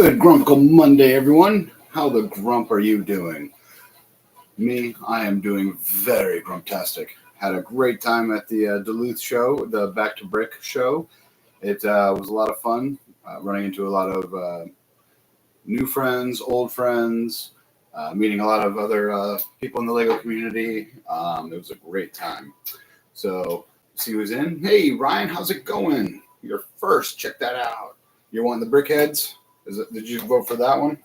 Good Grumpical Monday, everyone. How the grump are you doing? Me, I am doing very grumptastic. Had a great time at the Duluth show, the Back to Brick show. It was a lot of fun, running into a lot of new friends, old friends, meeting a lot of other people in the Lego community. It was a great time. So, see who's in. Hey, Ryan, how's it going? You're first. Check that out. You're one of the Brickheads? Did you vote for that one?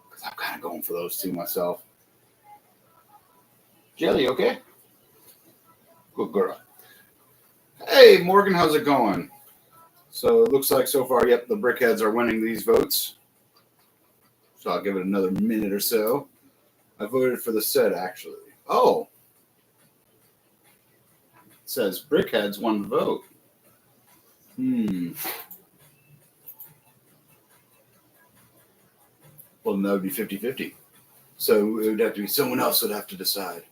Because I'm kind of going for those two myself. Jelly, okay? Good girl. Hey, Morgan, how's it going? So it looks like so far, yep, the Brickheads are winning these votes. So I'll give it another minute or so. I voted for the set, actually. Oh. It says Brickheads won the vote. Well, then that would be 50-50. So it would have to be someone else would have to decide.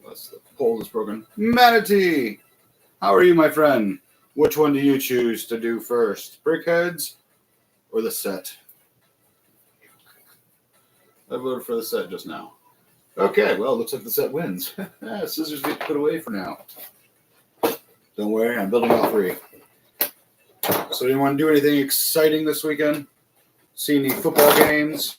Unless the poll is broken. Manatee! How are you, my friend? Which one do you choose to do first? Brickheads or the set? I voted for the set just now. Okay, well, it looks like the set wins. Scissors get put away for now. Don't worry, I'm building all three. So, do you want to do anything exciting this weekend? See any football games?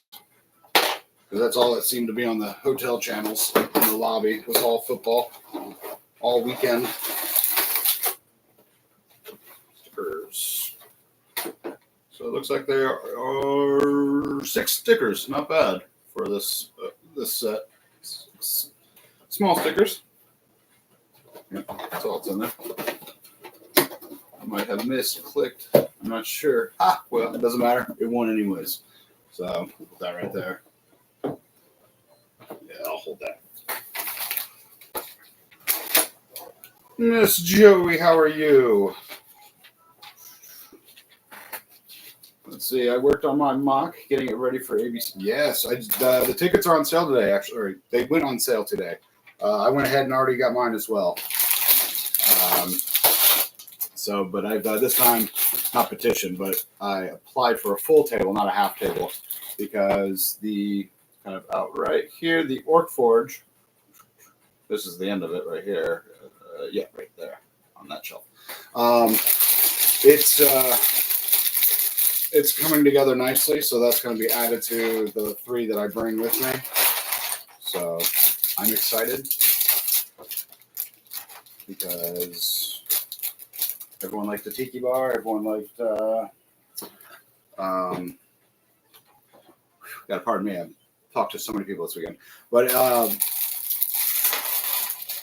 Because that's all that seemed to be on the hotel channels in the lobby. It was all football all weekend. Stickers. So it looks like there are 6 stickers. Not bad for this set. Small stickers. Yep, that's all that's in there. I might have misclicked. I'm not sure. Well, it doesn't matter. It won anyways. So I'll put that right there. Yeah, I'll hold that. Miss Joey, how are you? Let's see. I worked on my mock, getting it ready for ABC. Yes, the tickets are on sale today. Actually, they went on sale today. I went ahead and already got mine as well. But I've this time not petitioned, but I applied for a full table, not a half table, because the kind of out right here, the Orc Forge. This is the end of it right here. Yeah, right there on that shelf. It's coming together nicely, so that's going to be added to the 3 that I bring with me. So I'm excited because everyone liked the Tiki Bar. Everyone liked, pardon me, I've talked to so many people this weekend. But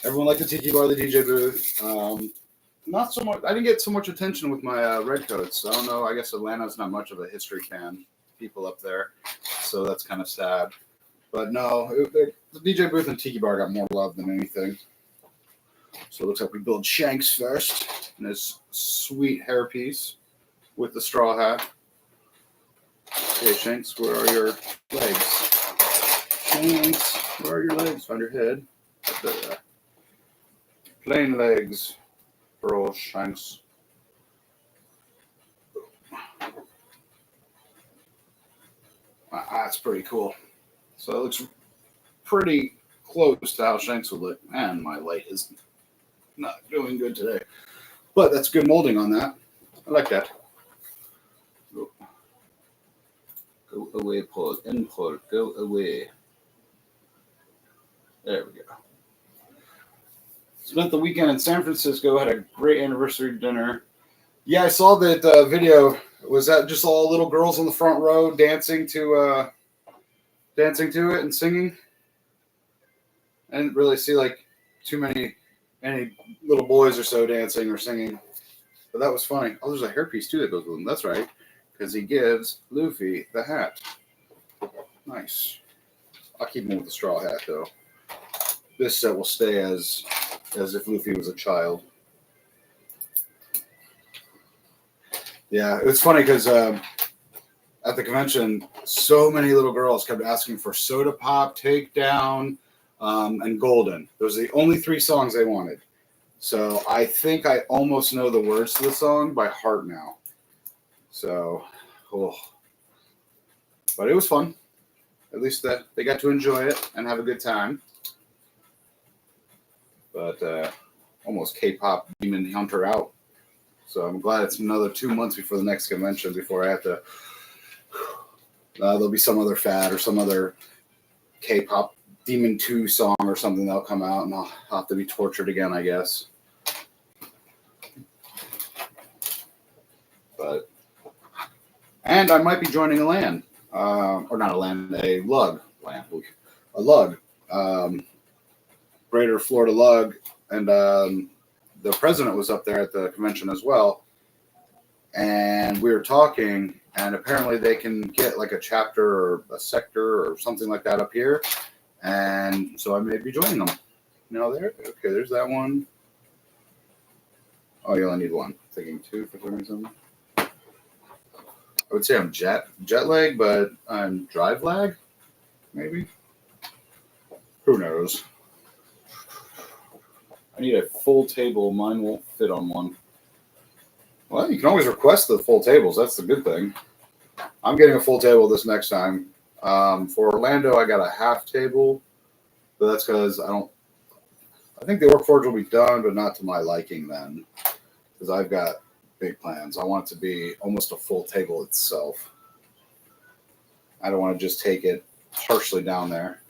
everyone liked the Tiki Bar, the DJ booth. Not so much. I didn't get so much attention with my Redcoats. I don't know. I guess Atlanta's not much of a history fan. People up there. So that's kind of sad. But no, the DJ booth and Tiki Bar got more love than anything. So it looks like we build Shanks first. And this sweet hairpiece with the straw hat. Okay, Shanks, where are your legs? Shanks, where are your legs? Find your head. There. Plain legs for old Shanks. That's pretty cool. So it looks pretty close to how Shanks would look. And my light is not doing good today. But that's good molding on that. I like that. Go away, Paul. Import. Go away. There we go. Spent the weekend in San Francisco. Had a great anniversary dinner. Yeah, I saw that video. Was that just all little girls on the front row dancing to it and singing? I didn't really see like any little boys or so dancing or singing. But that was funny. Oh, there's a hairpiece too that goes with him. That's right. Because he gives Luffy the hat. Nice. I'll keep him with the straw hat though. This set will stay as if Luffy was a child. Yeah, it's funny because at the convention, so many little girls kept asking for Soda Pop, Takedown, and Golden. Those are the only 3 songs they wanted. So I think I almost know the words to the song by heart now. So, oh. But it was fun. At least that they got to enjoy it and have a good time. But almost K-pop demon hunter out. So I'm glad it's another 2 months before the next convention before I have to. There'll be some other fad or some other K-pop Demon 2 song or something that'll come out, and I'll have to be tortured again, I guess. And I might be joining a LAN, or not a LAN, a lug, a lug, Greater Florida lug, and the president was up there at the convention as well, and we were talking, and apparently they can get like a chapter or a sector or something like that up here, and so I may be joining them. There, okay, there's that one. Oh, you only need one. Thinking two for some reason. I would say I'm jet lag, but I'm drive lag, maybe. Who knows? I need a full table. Mine won't fit on one. Well, you can always request the full tables. That's the good thing. I'm getting a full table this next time. For Orlando, I got a half table, but that's because I think the Orc Forge will be done, but not to my liking then, because I've got big plans. I want it to be almost a full table itself. I don't want to just take it partially down there.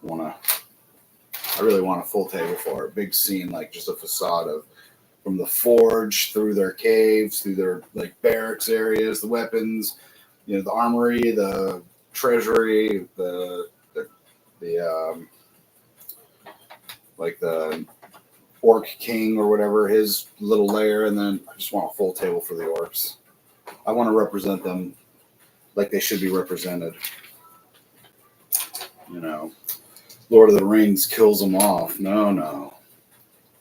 I really want a full table for a big scene, like just a facade of from the forge through their caves, through their like barracks areas, the weapons, the armory, the treasury, the Orc King or whatever, his little lair, and then I just want a full table for the orcs. I want to represent them like they should be represented. Lord of the Rings kills them off. No.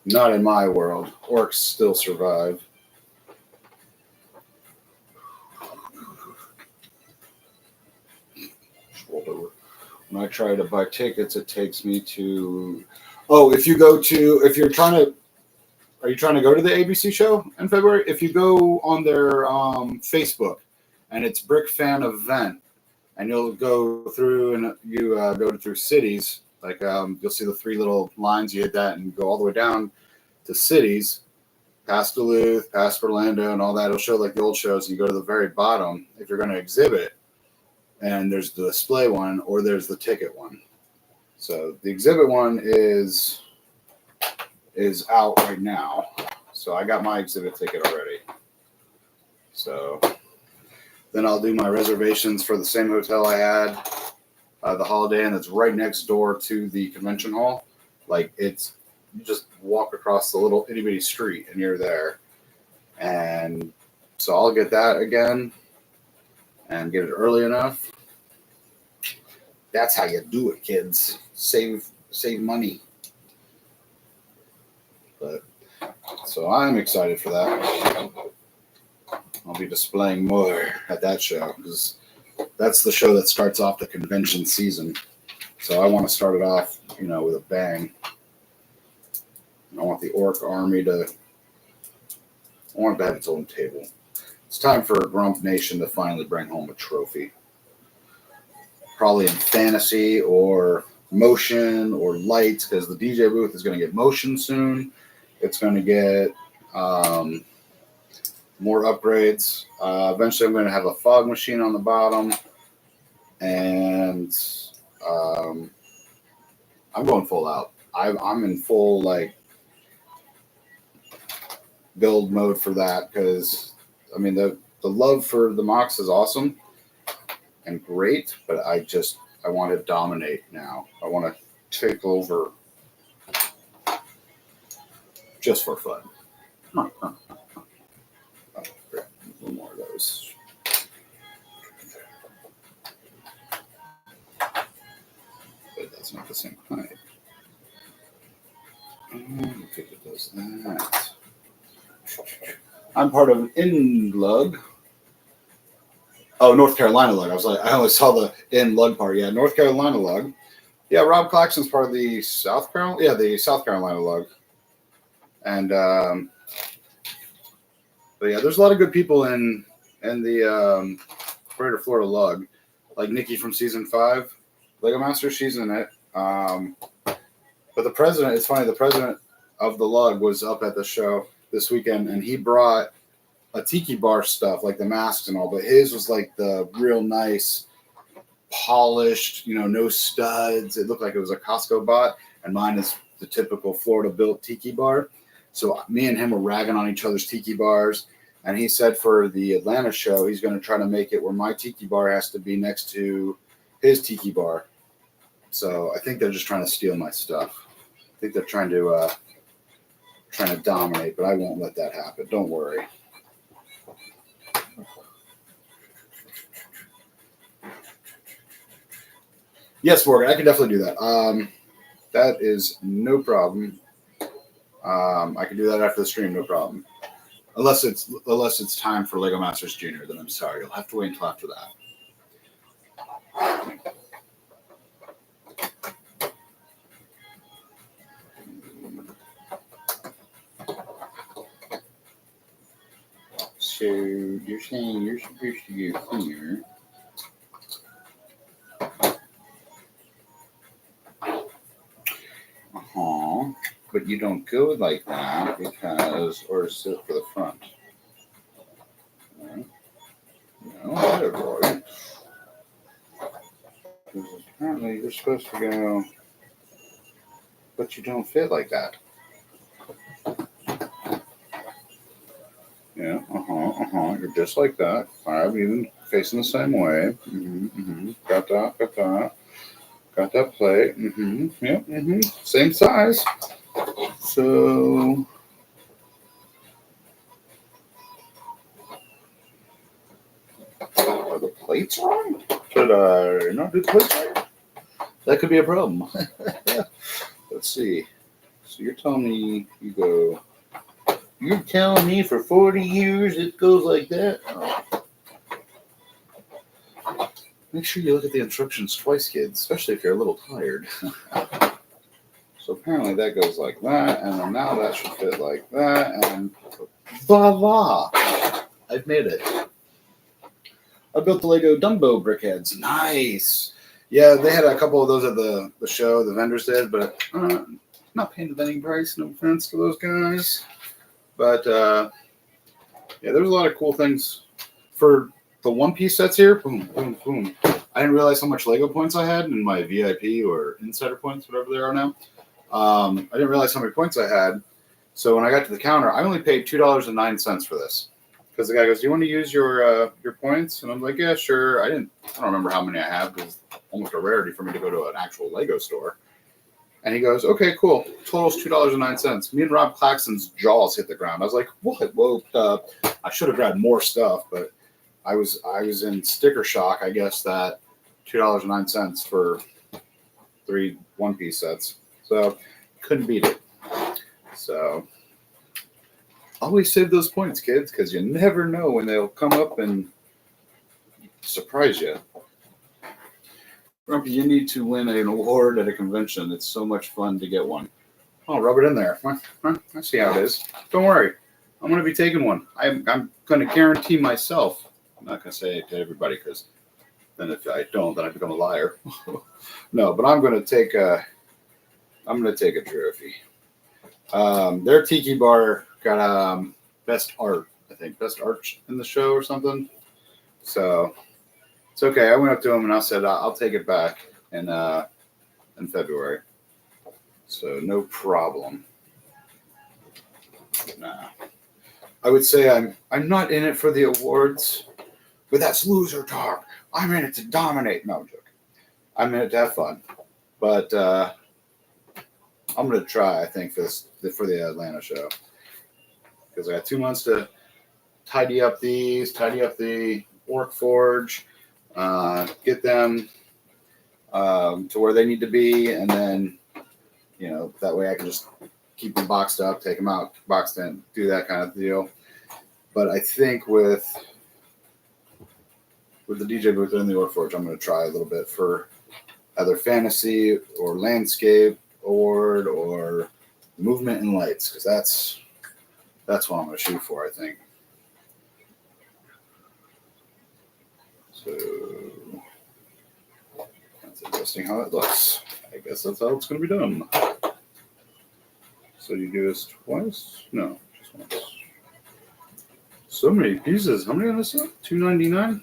Not in my world. Orcs still survive. When I try to buy tickets, it takes me to... Oh, are you trying to go to the ABC show in February? If you go on their Facebook, and it's Brick Fan Event, and you'll go through and you go through cities, like you'll see the three little lines, you hit that and go all the way down to cities, past Duluth, past Orlando, and all that. It'll show like the old shows, and you go to the very bottom if you're going to exhibit, and there's the display one or there's the ticket one. So the exhibit one is out right now. So I got my exhibit ticket already. So then I'll do my reservations for the same hotel I had the Holiday Inn that's right next door to the convention hall. Like you just walk across the little itty bitty street and you're there. And so I'll get that again and get it early enough. That's how you do it, kids. Save money. But so I'm excited for that. I'll be displaying more at that show because that's the show that starts off the convention season. So I want to start it off, with a bang. I want the Orc Army I want it to have its own table. It's time for Grump Nation to finally bring home a trophy. Probably in fantasy or motion or lights, because the DJ booth is going to get motion soon. It's going to get more upgrades. Eventually, I'm going to have a fog machine on the bottom, and I'm going full out. I'm in full build mode for that because the love for the Mox is awesome and great, but I want to dominate now. I want to take over just for fun. Oh, great. A little more of those. But that's not the same height. Okay, it does that. I'm part of an lug. Oh, North Carolina lug. I only saw the lug part. Yeah, North Carolina lug. Yeah, Rob Claxton's part of the South Carolina lug. And but yeah, there's a lot of good people in the Greater Florida Lug, like Nikki from season 5, Lego Master. She's in it. But the president, it's funny. The president of the Lug was up at the show this weekend, and he brought a tiki bar stuff, like the masks and all. But his was like the real nice, polished, no studs. It looked like it was a Costco bot, and mine is the typical Florida-built tiki bar. So me and him were ragging on each other's tiki bars, and he said for the Atlanta show, he's going to try to make it where my tiki bar has to be next to his tiki bar. So I think they're just trying to steal my stuff. I think they're trying to dominate, but I won't let that happen. Don't worry. Yes, Morgan, I can definitely do that. That is no problem. I can do that after the stream, no problem. Unless it's time for Lego Masters Junior, then I'm sorry. You'll have to wait until after that. So you're saying you're supposed to go here. But you don't go like that because, or sit for the front. No, right. Because apparently you're supposed to go, but you don't fit like that. Yeah, You're just like that. 5 even facing the same way. Got that plate. Yep. Same size. So are the plates wrong? Did I not do the plates right? That could be a problem. Let's see. So you're telling me you're telling me for 40 years it goes like that? Oh. Make sure you look at the instructions twice, kids, especially if you're a little tired. So apparently that goes like that, and then now that should fit like that, and voila! I've made it. I built the Lego Dumbo brickheads. Nice! Yeah, they had a couple of those at the show, the vendors did, but not paying the vending price, no offense to those guys. But yeah, there's a lot of cool things for the one-piece sets here. Boom, boom, boom. I didn't realize how much Lego points I had in my VIP or insider points, whatever they are now. I didn't realize how many points I had. So when I got to the counter, I only paid $2.09 for this. Because the guy goes, "Do you want to use your points?" And I'm like, "Yeah, sure." I don't remember how many I have because it's almost a rarity for me to go to an actual Lego store. And he goes, "Okay, cool. Total's $2.09. Me and Rob Claxton's jaws hit the ground. I was like, "What? Well, I should have grabbed more stuff, but I was in sticker shock. I guess that $2.09 for 3 one-piece sets. So couldn't beat it. So always save those points, kids, because you never know when they'll come up and surprise you. Grumpy, you need to win an award at a convention. It's so much fun to get one. Oh, rub it in there. I see how it is. Don't worry. I'm going to be taking one. I'm going to guarantee myself. I'm not going to say it to everybody because then if I don't, then I become a liar. No, but I'm going to take a trophy. Their tiki bar got best art, I think, best art in the show or something. So it's okay. I went up to him and I said I'll take it back in February. So no problem. Nah. I would say I'm not in it for the awards, but that's loser talk. I'm in it to dominate. No, I'm joking. I'm in it to have fun. But I'm going to try, I think, for the Atlanta show. Because I got 2 months to tidy up the Orc Forge, get them to where they need to be, and then, that way I can just keep them boxed up, take them out, boxed in, do that kind of deal. But I think with the DJ booth and the Orc Forge, I'm going to try a little bit for either fantasy or landscape award or movement and lights, because that's what I'm going to shoot for, I think. So that's interesting how it looks. I guess that's how it's going to be done. So you do this twice? No, just once. So many pieces. How many on this set? $2.99?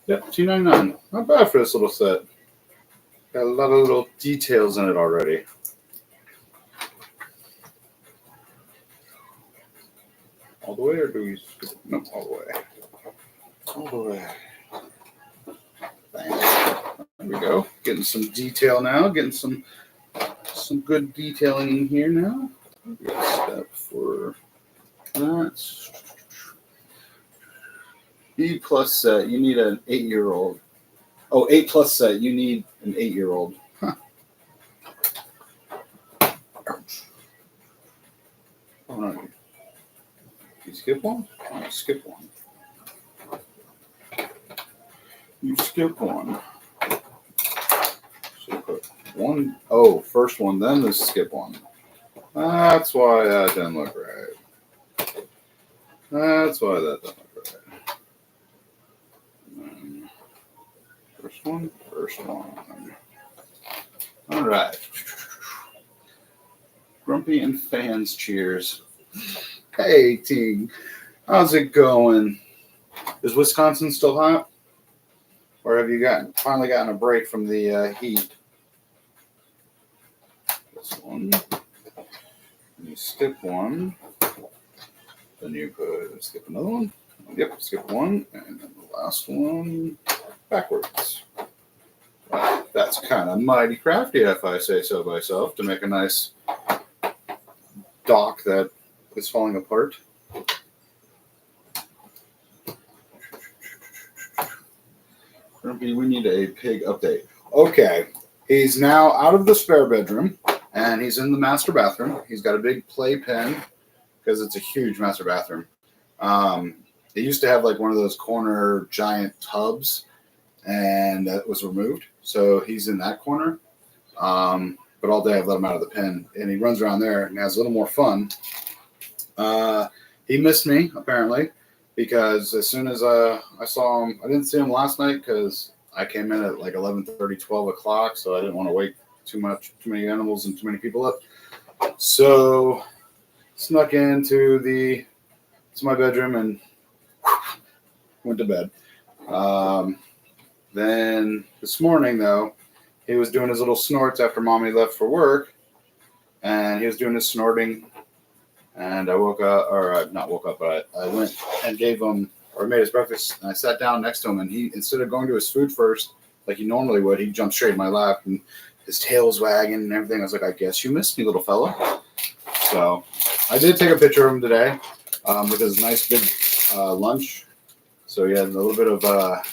Yep, $2.99. Not bad for this little set. Got a lot of little details in it already. All the way, or do we skip? No, all the way. All the way. Bang. There we go. Getting some detail now. Getting some good detailing in here now. We got a step for that. B plus set. You need an 8-year-old. Oh, 8 plus set. You need an 8-year-old. Huh. Oh, no. You skip one? Oh, skip one. You skip one. So put one. Oh, first one, then the skip one. That's why that didn't look right. That's why that didn't look right. First one. All right. Grumpy and fans cheers. Hey, team. How's it going? Is Wisconsin still hot? Or have you finally gotten a break from the heat? This one. You skip one. Then you could skip another one. Yep, skip one. And then the last one backwards. That's kind of mighty crafty, if I say so myself, to make a nice dock that is falling apart. We need a pig update. Okay, he's now out of the spare bedroom, and he's in the master bathroom. He's got a big playpen, because it's a huge master bathroom. It used to have like one of those corner giant tubs, and that was removed. So he's in that corner. But all day I've let him out of the pen, and he runs around there and has a little more fun. He missed me, apparently, because as soon as I saw him, I didn't see him last night because I came in at like 11:30, 12 o'clock, so I didn't want to wake too many animals and too many people up. So snuck into my bedroom and went to bed. Then this morning, though, he was doing his little snorts after Mommy left for work, and he was doing his snorting, and I woke up, or not woke up, but I went and gave him, or made his breakfast, and I sat down next to him, and he, instead of going to his food first, like he normally would, he jumped straight in my lap, and his tail was wagging and everything. I was like, I guess you missed me, little fella. So I did take a picture of him today with his nice big lunch. So he had a little bit of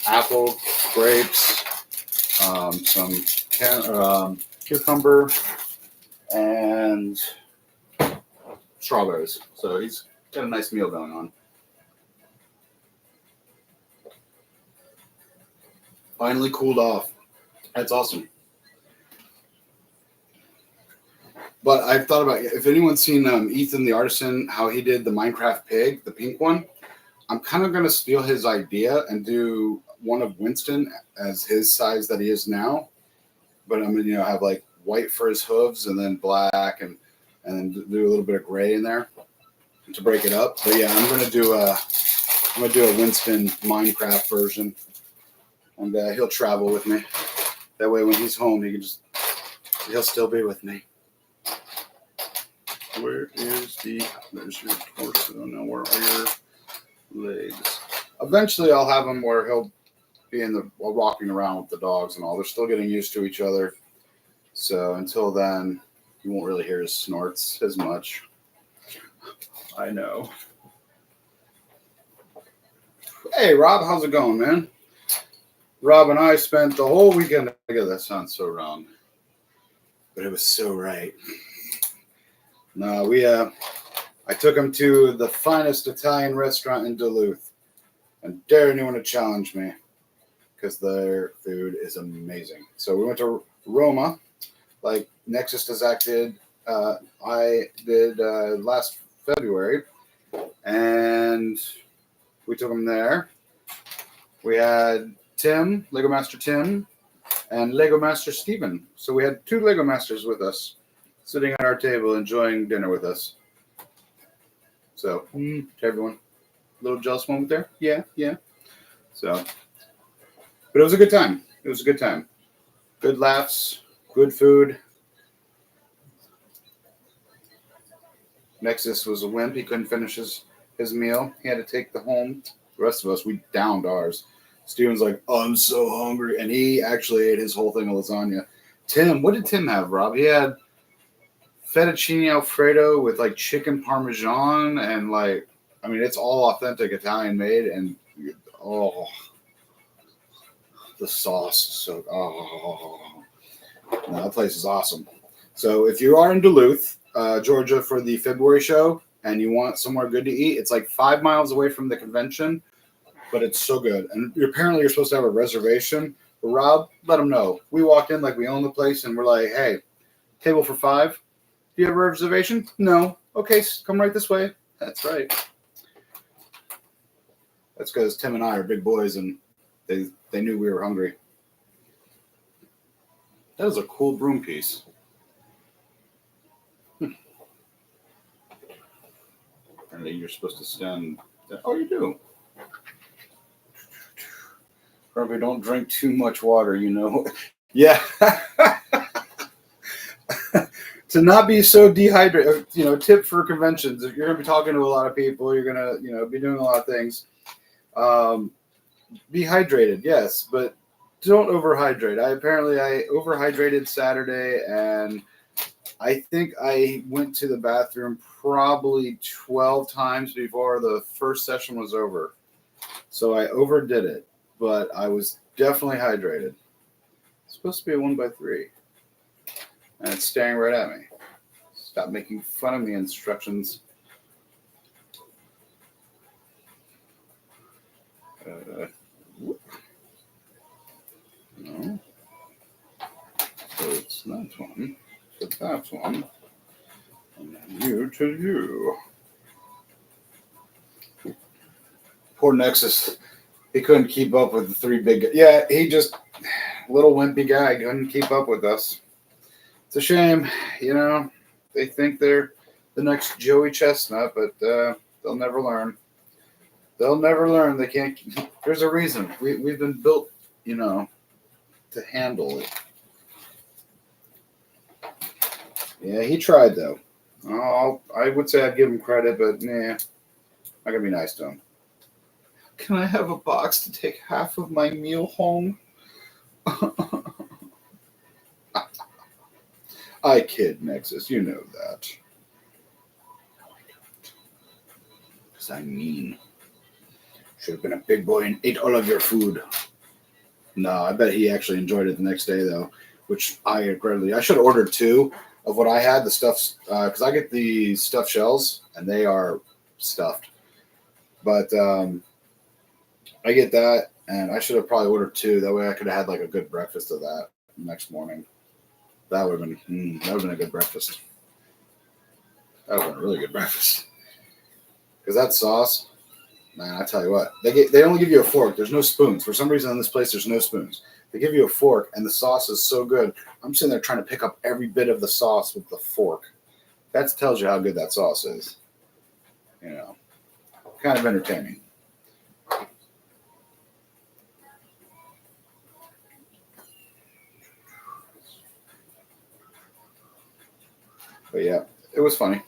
apple, grapes, some cucumber, and strawberries. So he's got a nice meal going on. Finally cooled off. That's awesome. But I've thought about, if anyone's seen Ethan the Artisan, how he did the Minecraft pig, the pink one, I'm kind of going to steal his idea and do one of Winston as his size that he is now. But I'm going to, have like white for his hooves and then black and then do a little bit of gray in there to break it up. But yeah, I'm going to do a Winston Minecraft version, and he'll travel with me. That way, when he's home, he'll still be with me. There's your torso. Now, where are your legs? Eventually, I'll have him where he'll be walking around with the dogs and all. They're still getting used to each other. So until then, you won't really hear his snorts as much. I know. Hey, Rob, how's it going, man? Rob and I spent the whole weekend together. That sounds so wrong, but it was so right. No, I took him to the finest Italian restaurant in Duluth, and dare anyone to challenge me, because their food is amazing. So we went to Roma, like Nexus to Zach did I did last February, and we took them there. We had Tim, Lego Master Tim, and Lego Master Steven. So we had 2 Lego Masters with us, sitting at our table enjoying dinner with us. So, to everyone, a little jealous moment there? Yeah. So, but it was a good time. It was a good time. Good laughs, good food. Nexus was a wimp. He couldn't finish his meal. He had to take the home. The rest of us, we downed ours. Steven's like, oh, I'm so hungry. And he actually ate his whole thing of lasagna. Tim, what did Tim have, Rob? He had fettuccine Alfredo with like chicken parmesan and like, I mean, it's all authentic Italian made. And oh, the sauce is so, no, that place is awesome. So if you are in Duluth, Georgia for the February show and you want somewhere good to eat, it's like 5 miles away from the convention, but it's so good. And apparently you're supposed to have a reservation. But Rob, let them know. We walked in like we own the place and we're like, hey, table for 5. Do you have a reservation? No. Okay, come right this way. That's right. That's because Tim and I are big boys and they knew we were hungry. That is a cool broom piece. Apparently you're supposed to stand. Oh, you do. Probably don't drink too much water, you know. Yeah. To not be so dehydrated, you know, tip for conventions. If you're going to be talking to a lot of people, you're going to, you know, be doing a lot of things. Be hydrated, yes, but don't overhydrate. I overhydrated Saturday, and I think I went to the bathroom probably 12 times before the first session was over. So I overdid it, but I was definitely hydrated. It's supposed to be a 1x3. And it's staring right at me. Stop making fun of the instructions. No. So it's that one. So that one. And then you to you. Poor Nexus. He couldn't keep up with the 3 big guys. Yeah, he just, little wimpy guy, couldn't keep up with us. It's a shame, you know. They think they're the next Joey Chestnut, but they'll never learn. They'll never learn. They can't. There's a reason. We've been built, you know, to handle it. Yeah, he tried though. I would say I'd give him credit, but nah, I'm gonna be nice to him. Can I have a box to take half of my meal home? I kid, Nexus. You know that. No, I don't. Because I'm mean. Should have been a big boy and ate all of your food. No, I bet he actually enjoyed it the next day, though, which I regrettably. I should have ordered 2 of what I had, the stuffed, because I get the stuffed shells, and they are stuffed. But I get that, and I should have probably ordered 2. That way I could have had like a good breakfast of that next morning. That would have been a good breakfast. That would have been a really good breakfast. Because that sauce, man, I tell you what, they only give you a fork. There's no spoons. For some reason in this place, there's no spoons. They give you a fork, and the sauce is so good. I'm sitting there trying to pick up every bit of the sauce with the fork. That tells you how good that sauce is. You know, kind of entertaining. But yeah, it was funny.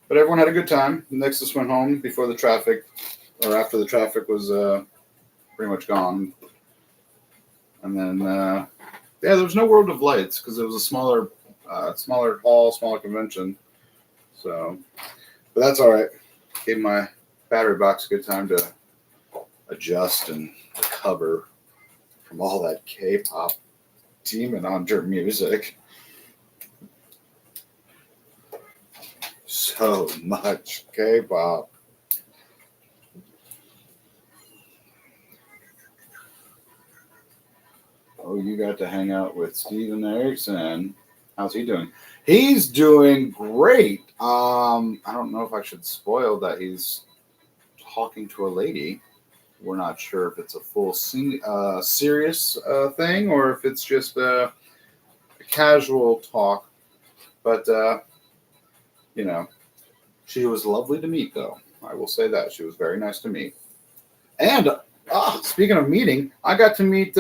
But everyone had a good time. Nexus went home before the traffic, or after the traffic was pretty much gone. And then, yeah, there was no World of Lights because it was a smaller hall, smaller convention. So, but that's all right. Gave my battery box a good time to adjust and recover from all that K-pop demon hunter music. So much K-pop. Oh, you got to hang out with Steven Erickson. How's he doing? He's doing great. I don't know if I should spoil that he's talking to a lady. We're not sure if it's a full serious thing or if it's just a casual talk. But, you know, she was lovely to meet, though. I will say that. She was very nice to meet. And, speaking of meeting, I got to meet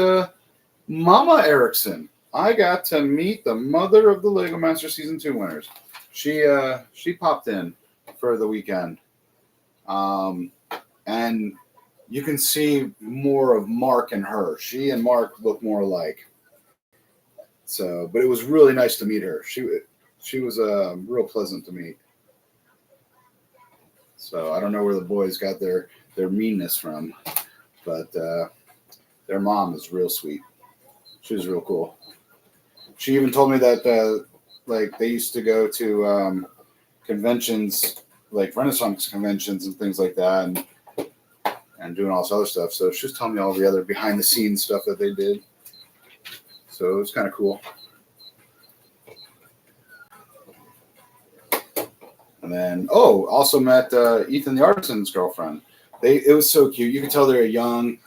Mama Erickson. I got to meet the mother of the Lego Master Season 2 winners. She popped in for the weekend. And you can see more of Mark and her. She and Mark look more alike. So, but it was really nice to meet her. She was real pleasant to meet. So I don't know where the boys got their meanness from, but their mom is real sweet. She was real cool. She even told me that like they used to go to conventions, like Renaissance conventions and things like that, and doing all this other stuff. So she was telling me all the other behind the scenes stuff that they did. So it was kind of cool. And then, also met Ethan the artisan's girlfriend. It was so cute. You could tell they're a young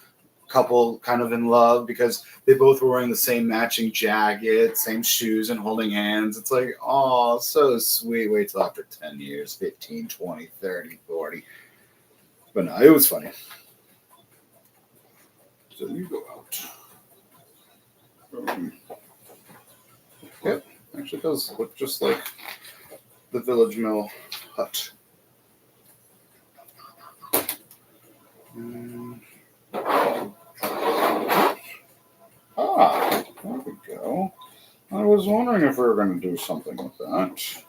couple, kind of in love, because they both were wearing the same matching jacket, same shoes, and holding hands. It's like, oh, so sweet. Wait till after 10 years, 15, 20, 30, 40. But no, it was funny. So you go out. Yep, actually does look just like the Village Mill hut. There we go. I was wondering if we were going to do something with that.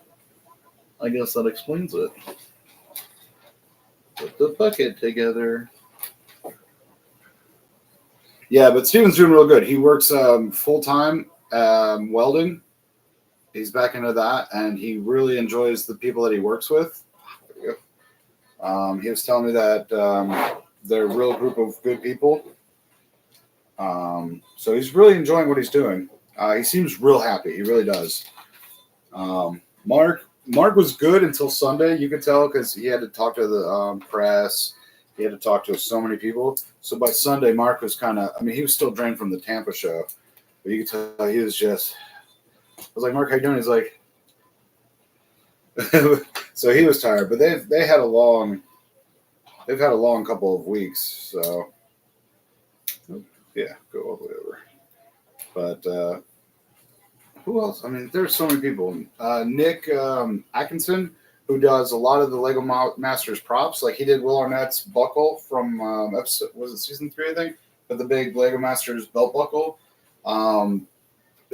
I guess that explains it. Put the bucket together. Yeah, but Steven's doing real good. He works full-time welding. He's back into that, and he really enjoys the people that he works with. He was telling me that they're a real group of good people. So he's really enjoying what he's doing. He seems real happy. He really does. Mark was good until Sunday. You could tell because he had to talk to the press. He had to talk to so many people. So by Sunday, Mark was he was still drained from the Tampa show. But you could tell he was just, I was like, Mark, how you doing? He's like, so he was tired. But they've had a long couple of weeks. So, yeah, go all the way over. But who else? I mean, there's so many people. Nick Atkinson, who does a lot of the Lego Masters props. Like he did Will Arnett's buckle from episode, was it season 3, I think? But the big Lego Masters belt buckle.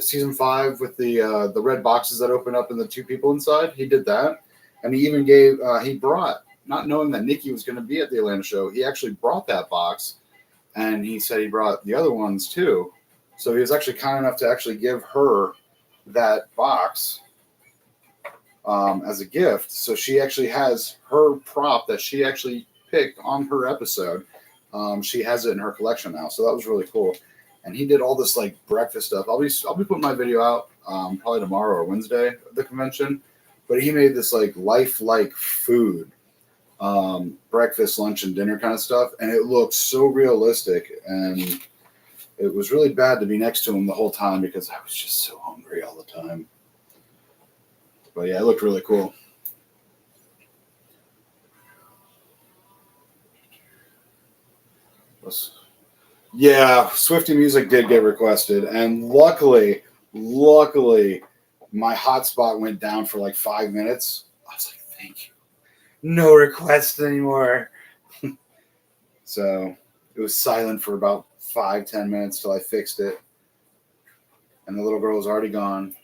Season 5 with the red boxes that open up and the 2 people inside. He did that. And he even he brought, not knowing that Nikki was going to be at the Atlanta show, he actually brought that box. And he said he brought the other ones too. So he was actually kind enough to actually give her that box as a gift. So she actually has her prop that she actually picked on her episode. She has it in her collection now. So that was really cool. And he did all this like breakfast stuff. I'll be putting my video out probably tomorrow or Wednesday at the convention. But he made this like lifelike food. Breakfast, lunch, and dinner kind of stuff, and it looked so realistic, and it was really bad to be next to him the whole time because I was just so hungry all the time. But yeah, it looked really cool. Yeah, Swiftie music did get requested, and luckily, my hotspot went down for like 5 minutes. I was like, thank you. No requests anymore. So it was silent for about 5-10 minutes till I fixed it. And the little girl was already gone.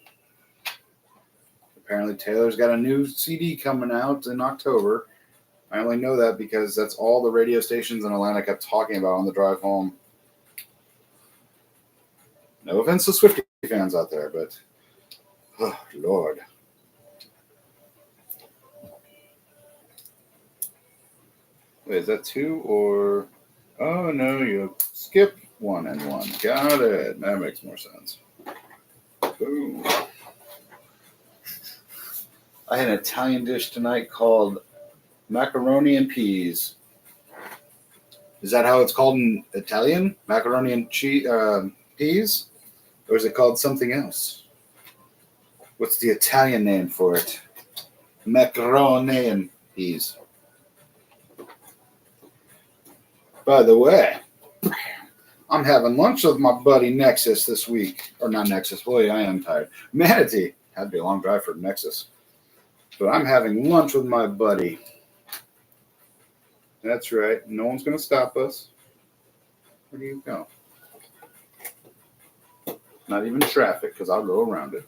Apparently Taylor's got a new CD coming out in October. I only know that because that's all the radio stations in Atlanta kept talking about on the drive home. No offense to Swiftie fans out there, but oh, Lord. Wait, is that 2 or... Oh, no, you skip 1 and 1. Got it. That makes more sense. Boom. I had an Italian dish tonight called macaroni and peas. Is that how it's called in Italian? Macaroni and peas? Or is it called something else? What's the Italian name for it? Macaroni and peas. By the way, I'm having lunch with my buddy Nexus this week. Or not Nexus, boy, I am tired. Manatee. Had to be a long drive for Nexus. But I'm having lunch with my buddy. That's right. No one's going to stop us. Where do you go? Not even traffic, because I'll go around it.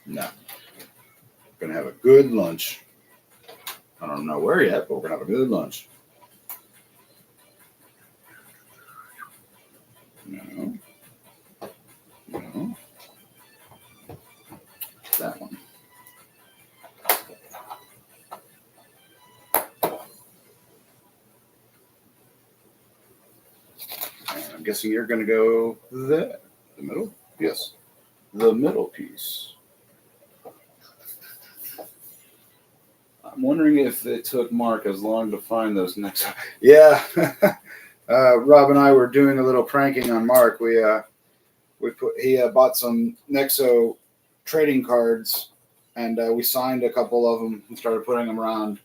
No. We're going to have a good lunch. I don't know where yet, but we're going to have a good lunch. No. No. That one. And I'm guessing you're going to go there. The middle? Yes. The middle piece. I'm wondering if it took Mark as long to find those next. Yeah. Rob and I were doing a little pranking on Mark. He bought some Nexo trading cards, and we signed a couple of them and started putting them around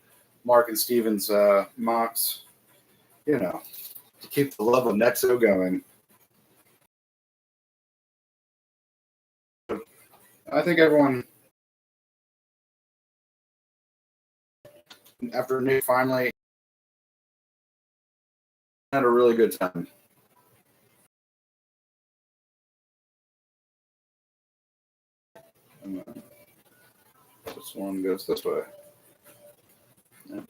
Mark and Steven's mocks, to keep the love of Nexo going. I think everyone, after Nick finally had a really good time. This one goes this way. Yeah.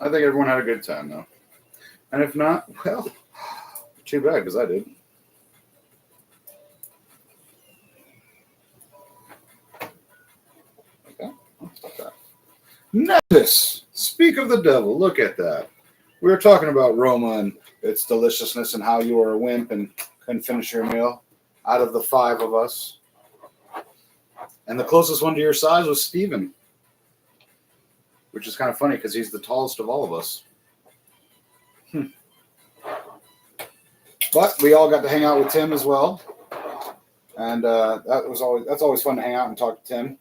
I think everyone had a good time, though. And if not, well, too bad, because I did. Okay, let's stop that. Nexus! Speak of the devil, look at that. We were talking about Roma and its deliciousness and how you were a wimp and couldn't finish your meal out of the 5 of us. And the closest one to your size was Steven, which is kind of funny because he's the tallest of all of us. But we all got to hang out with Tim as well. And that's always fun to hang out and talk to Tim.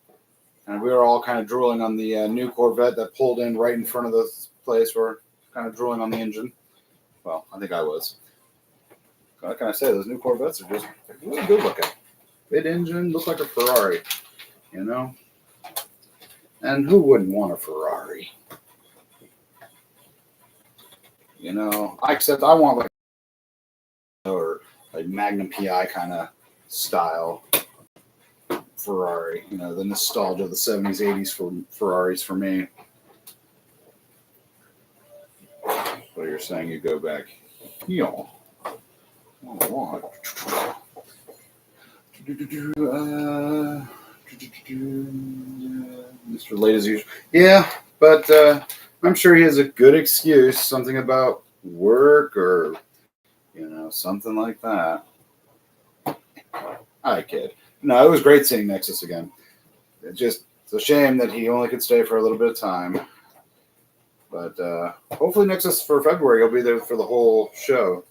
And we were all kind of drooling on the new Corvette that pulled in right in front of the place. We're kind of drooling on the engine. Well, I think I was. What can I say? Those new Corvettes are just really good looking. Big engine, look like a Ferrari, And who wouldn't want a Ferrari? Except I want like Magnum PI kind of style Ferrari. The nostalgia of the 70s, 80s for Ferraris for me. But you're saying you go back. Mr. Late as usual. Yeah, but I'm sure he has a good excuse, something about work or, something like that. I kid. No, it was great seeing Nexus again. It's a shame that he only could stay for a little bit of time. But hopefully Nexus for February, he'll be there for the whole show.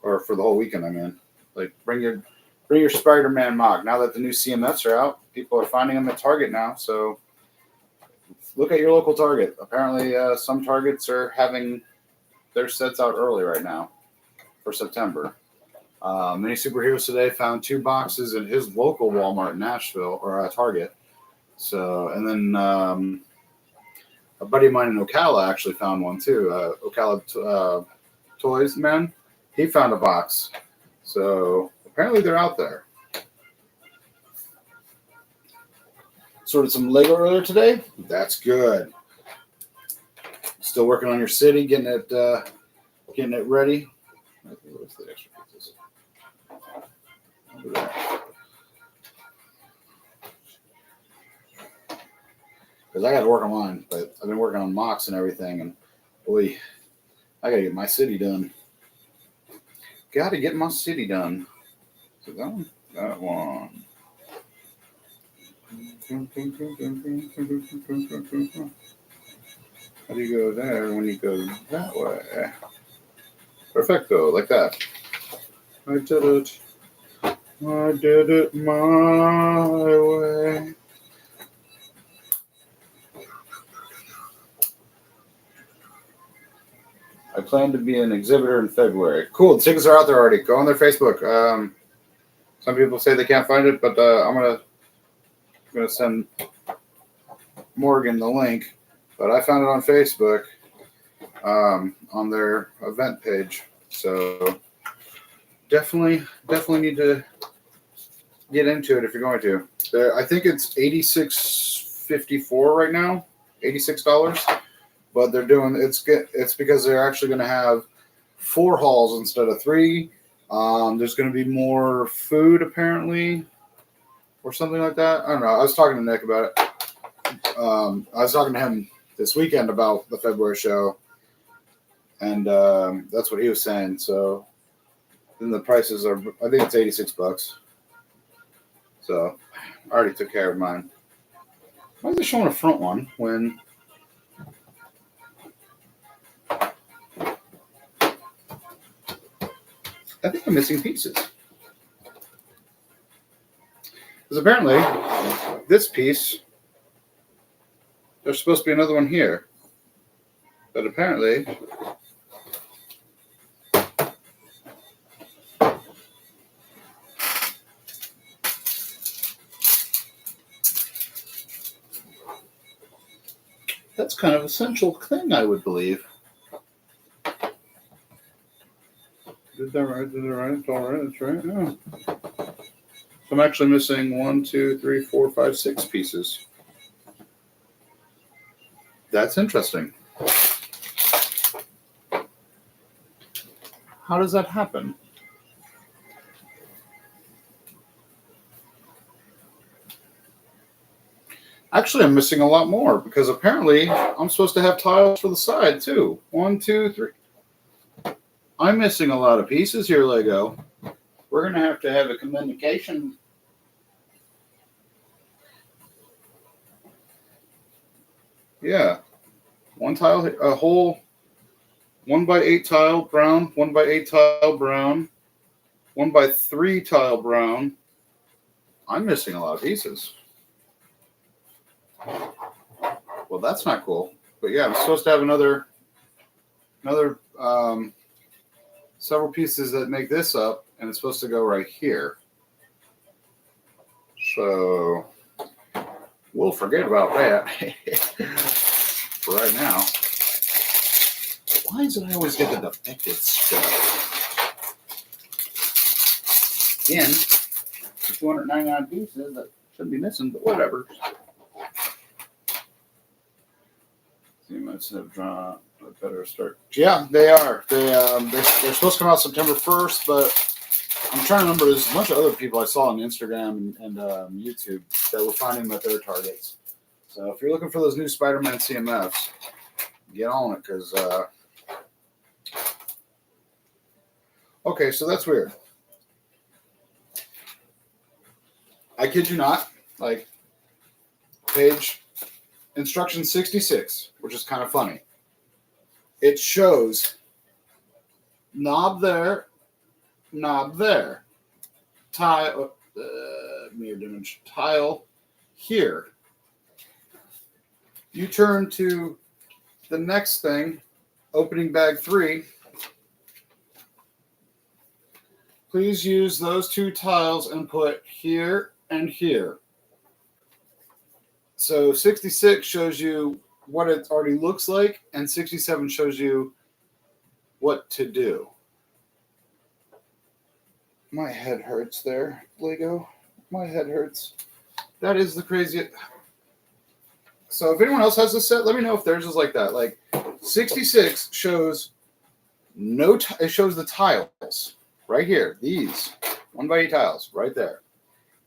Or for the whole weekend, I mean. Like, bring your Spider-Man mock. Now that the new CMFs are out, people are finding them at Target now. So look at your local Target. Apparently, some Targets are having their sets out early right now for September. Many Superheroes today found 2 boxes in his local Walmart in Nashville, or Target. So, and then a buddy of mine in Ocala actually found one too. Ocala Toys Man, he found a box. So apparently they're out there. Sorted some Lego earlier today. That's good. Still working on your city, getting it ready. What's the extra pieces? Look at that. Because I got to work on mine, but I've been working on mocks and everything, and boy, I got to get my city done. Got to get my city done. So that one. How do you go there when you go that way? Perfecto, like that. I did it. I did it my way. I plan to be an exhibitor in February. Cool, the tickets are out there already. Go on their Facebook. Some people say they can't find it, but I'm gonna send Morgan the link. But I found it on Facebook, on their event page. So definitely need to get into it if you're going to. I think it's $86.54 right now, $86. But they're doing it's because they're actually going to have 4 halls instead of 3. There's going to be more food apparently, or something like that. I don't know. I was talking to Nick about it. I was talking to him this weekend about the February show, and that's what he was saying. So then the prices are, I think it's $86. So I already took care of mine. Why are they showing a front one when? I think I'm missing pieces. Because apparently, this piece, there's supposed to be another one here. But apparently, that's kind of an essential thing, I would believe. Did that right? Did it right? It's all right. That's right. Yeah. So I'm actually missing 1, 2, 3, 4, 5, 6 pieces. That's interesting. How does that happen? Actually, I'm missing a lot more because apparently I'm supposed to have tiles for the side too. 1, 2, 3. I'm missing a lot of pieces here, Lego. We're going to have a communication. Yeah. 1 tile, a whole 1x8 tile brown, 1x8 tile brown, 1x3 tile brown. I'm missing a lot of pieces. Well, that's not cool. But yeah, I'm supposed to have another several pieces that make this up, and it's supposed to go right here. So we'll forget about that for right now. Why is it I always get the defective stuff? Again, 299 pieces that shouldn't be missing, but whatever. See, I must have drawn. I better start. Yeah, they are. They're supposed to come out September 1st, but I'm trying to remember. There's a bunch of other people I saw on Instagram and YouTube that were finding them at their targets. So if you're looking for those new Spider-Man CMFs, get on it because. Okay, so that's weird. I kid you not. Like page instruction 66, which is kind of funny. It shows knob there, tile, mirror image, tile here. You turn to the next thing, opening bag 3. Please use those 2 tiles and put here and here. So 66 shows you what it already looks like, and 67 shows you what to do. My head hurts there, Lego. My head hurts. That is the craziest. So if anyone else has this set, let me know if theirs is like that. Like 66 shows it shows the tiles right here. These 1x8 tiles right there.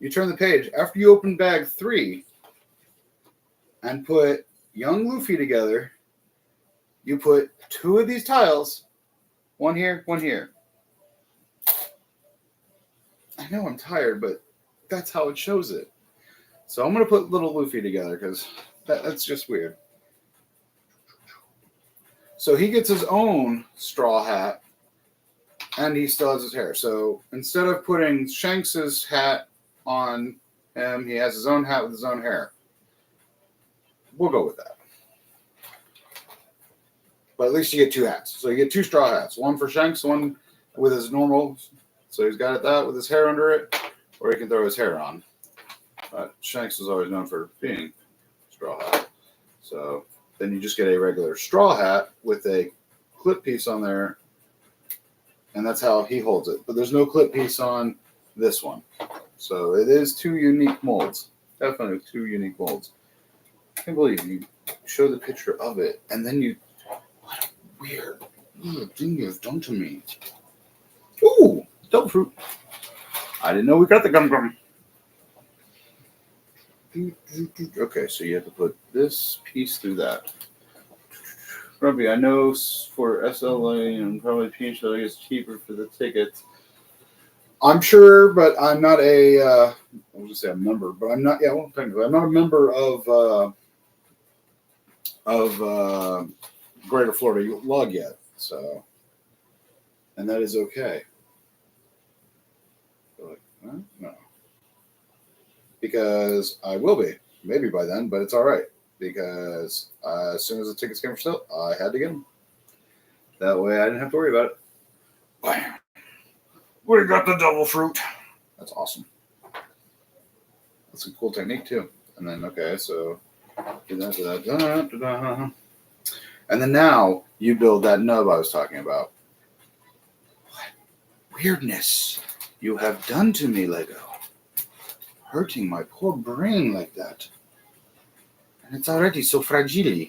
You turn the page after you open bag 3 and put young Luffy together. You put 2 of these tiles, 1 here, 1 here. I know I'm tired, but that's how it shows it. So I'm going to put little Luffy together because that's just weird. So he gets his own straw hat, and he still has his hair. So instead of putting Shanks's hat on him, he has his own hat with his own hair. We'll go with that. But at least you get two hats. So you get two straw hats. One for Shanks, one with his normal. So he's got that with his hair under it, or he can throw his hair on. But Shanks is always known for being straw hat. So then you just get a regular straw hat with a clip piece on there, and that's how he holds it. But there's no clip piece on this one. So it is two unique molds. Definitely two unique molds. I can't believe you show the picture of it, and then you... What a weird thing you've done to me. Ooh, devil fruit. I didn't know we got the gum. Okay, so you have to put this piece through that. Grumpy, I know for SLA and probably PHLA is cheaper for the tickets. I'm sure, but I'm not a, I was going to say a member, but I'm not, yeah, well, technically, I'm not a member of Greater Florida Lug yet, so, and that is okay. Like, huh? No. Because I will be, maybe by then, but it's all right. Because as soon as the tickets came for sale, I had to get them. That way I didn't have to worry about it. Bam. We got the devil fruit. That's awesome. That's a cool technique too. And then, okay, so do that. And then now you build that nub I was talking about. What weirdness you have done to me, Lego. Hurting my poor brain like that. And it's already so fragile.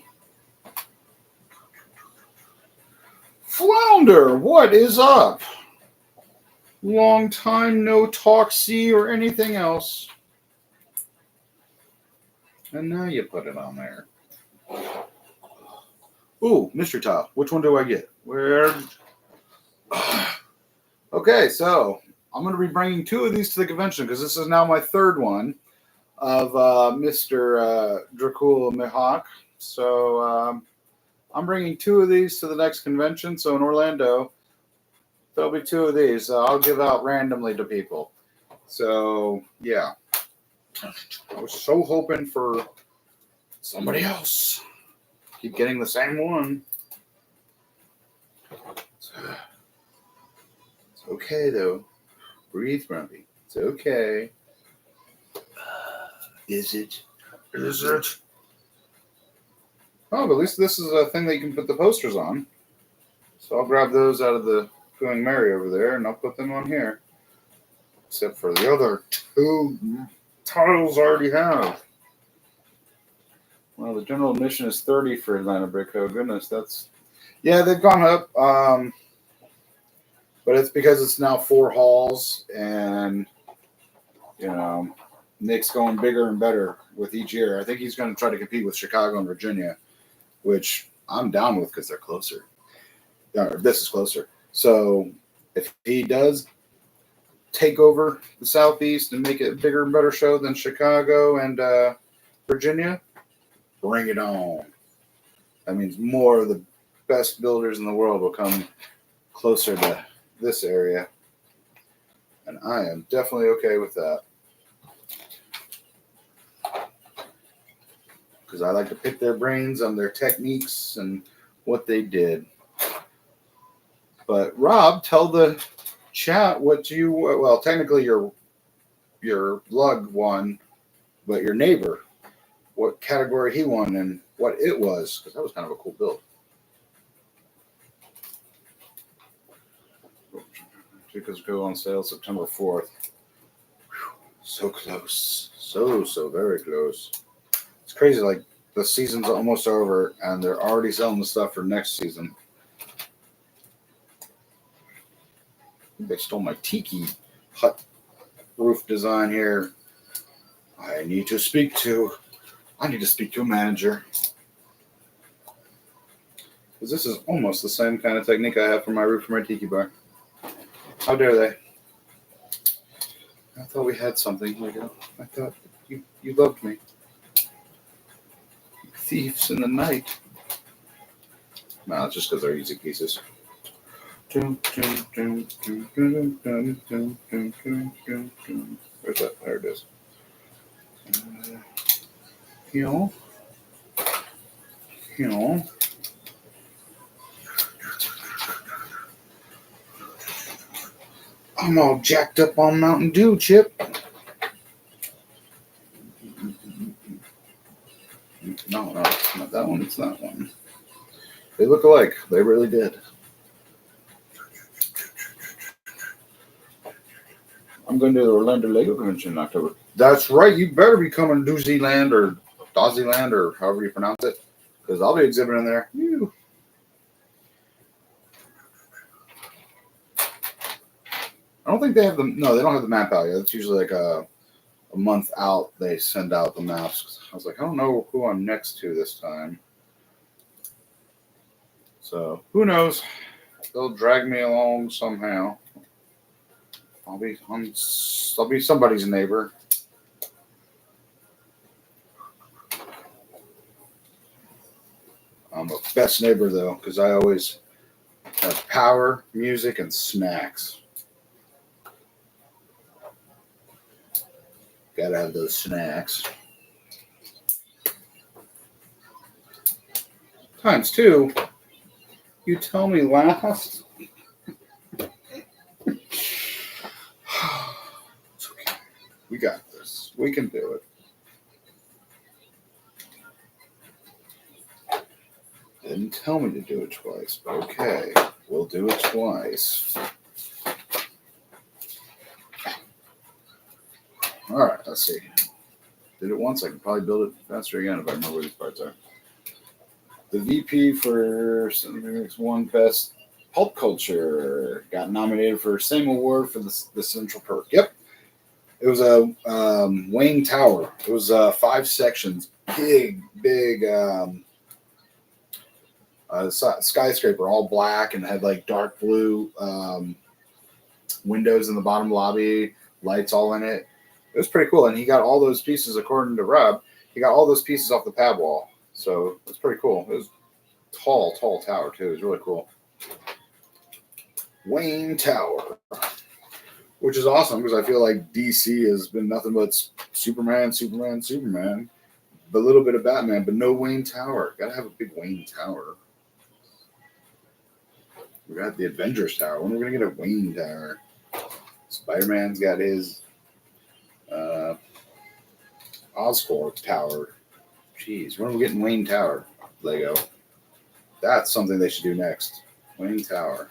Flounder, what is up? Long time no talk, see, or anything else. And now you put it on there. Ooh, mystery tile. Which one do I get? Where? Okay, so I'm going to be bringing two of these to the convention because this is now my third one of Mr. Dracula Mihawk. So I'm bringing two of these to the next convention. So in Orlando, there'll be two of these. I'll give out randomly to people. So, yeah. I was so hoping for somebody else. Keep getting the same one. It's okay, though. Breathe, Grumpy. It's okay. Is it? Is it? Oh, but at least this is a thing that you can put the posters on. So I'll grab those out of the Going Merry over there, and I'll put them on here. Except for the other two titles I already have. Well, the general admission is $30 for Atlanta Brick. Oh, goodness, that's... Yeah, they've gone up. But it's because it's now 4 halls, and, you know, Nick's going bigger and better with each year. I think he's going to try to compete with Chicago and Virginia, which I'm down with because they're closer. This is closer. So if he does take over the Southeast and make it a bigger and better show than Chicago and Virginia, bring it on. That means more of the best builders in the world will come closer to this area. And I am definitely okay with that. Because I like to pick their brains on their techniques and what they did. But Rob, tell the chat what you, well, technically your lug won, but your neighbor, what category he won and what it was, because that was kind of a cool build. Tickets go on sale September 4th. Whew, so close. So very close. It's crazy, like the season's almost over and they're already selling the stuff for next season. They stole my tiki hut roof design here. I need to speak to a manager. Because this is almost the same kind of technique I have for my roof for my tiki bar. How dare they? I thought we had something. Here we go. I thought You loved me. Thieves in the night. No, it's just because they're easy pieces. Where's that? There it is. Here. I'm all jacked up on Mountain Dew, Chip. No, it's not that one. It's that one. They look alike. They really did. I'm going to the Orlando Lego Convention in October. That's right. You better be coming to New Zealand or Dazzyland or however you pronounce it, because I'll be exhibiting there. Whew. I don't think they have them. No, they don't have the map out yet. It's usually like a month out. They send out the maps. I was like, I don't know who I'm next to this time. So who knows? They'll drag me along somehow. I'll be somebody's neighbor. I'm a best neighbor though, because I always have power, music, and snacks. Gotta have those snacks. Times two. You tell me last. It's okay. We got this. We can do it. Didn't tell me to do it twice. Okay, we'll do it twice. All right, let's see. Did it once. I can probably build it faster again if I remember where these parts are. The VP for one Best Pulp Culture got nominated for same award for the Central Perk. Yep. It was a Wayne Tower. It was 5 sections. Big skyscraper, all black, and had like dark blue windows in the bottom lobby, lights all in it. It was pretty cool. And he got all those pieces, according to Rob, he got all those pieces off the pad wall. So it's pretty cool. It was tall tower too. It was really cool. Wayne Tower, which is awesome because I feel like DC has been nothing but Superman, but a little bit of Batman, but no Wayne Tower. Gotta have a big Wayne Tower. We got the Avengers Tower. When are we gonna get a Wayne Tower? Spider-Man's got his Oscorp Tower. Jeez, when are we getting Wayne Tower? Lego. That's something they should do next. Wayne Tower.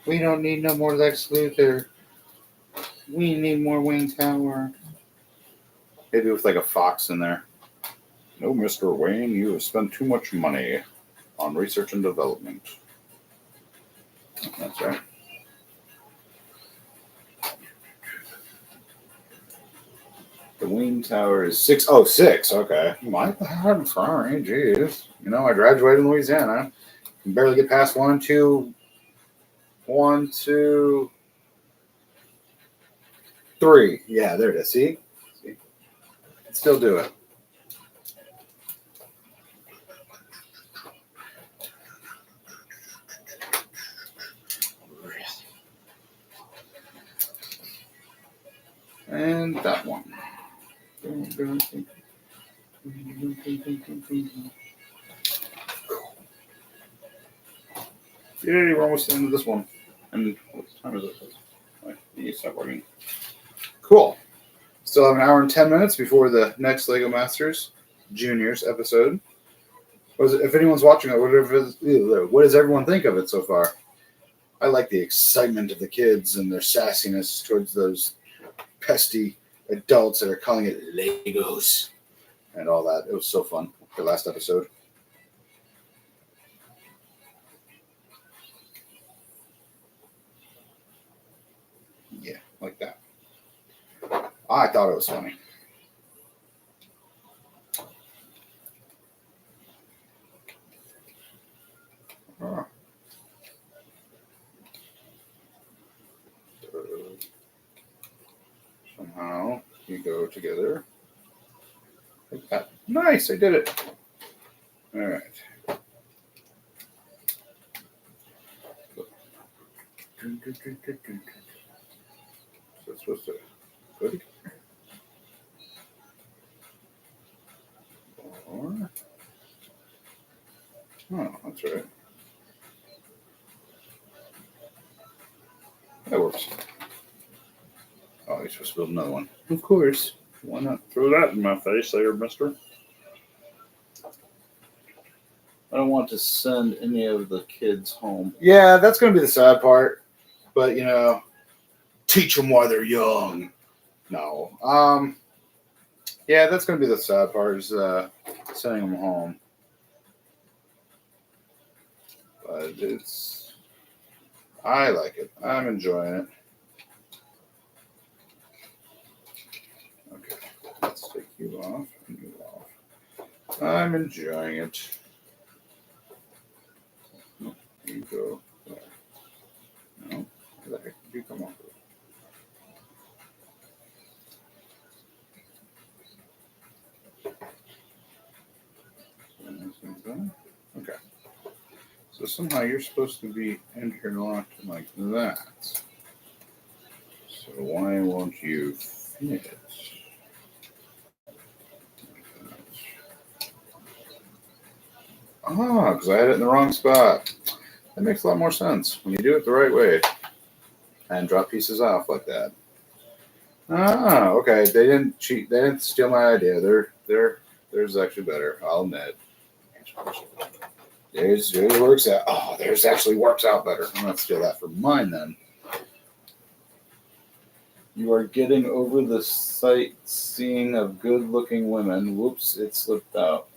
We don't need no more Lex Luthor. We need more Wayne Tower. Maybe with like a fox in there. No, Mr. Wayne, you have spent too much money on research and development. That's right. The Wayne Tower is 606. Okay. My bad. Sorry. Jeez. You know, I graduated in Louisiana. I can barely get past 1, 2, 1, 2, 3. Yeah, there it is. See? Still do it. And that one. Yeah, we're almost at the end of this one. And what time is it? I need to stop working. Cool. Still have an hour and 10 minutes before the next Lego Masters Juniors episode. If anyone's watching it, what does everyone think of it so far? I like the excitement of the kids and their sassiness towards those pesty adults that are calling it Legos and all that. It was so fun, the last episode. Yeah, like that. I thought it was funny. somehow you go together like that. Nice, I did it. All right. So it's supposed to go together. Or, oh, that's right. That works. Oh, you're supposed to build another one. Of course. Why not throw that in my face there, mister? I don't want to send any of the kids home. Yeah, that's going to be the sad part. But, you know, teach them while they're young. No. Yeah, that's going to be the sad part is sending them home. But I like it. I'm enjoying it. Okay, let's take you off and you off. I'm enjoying it. No, you go there. No, where the heck did you come off of? Okay. So somehow you're supposed to be interlocked like that. So why won't you fit? Ah, because I had it in the wrong spot. That makes a lot more sense when you do it the right way and drop pieces off like that. Ah, okay. They didn't cheat. They didn't steal my idea. Theirs actually better. I'll admit. Theirs works out. Oh, theirs actually works out better. I'm gonna steal that from mine then. You are getting over the sightseeing of good-looking women. Whoops, it slipped out.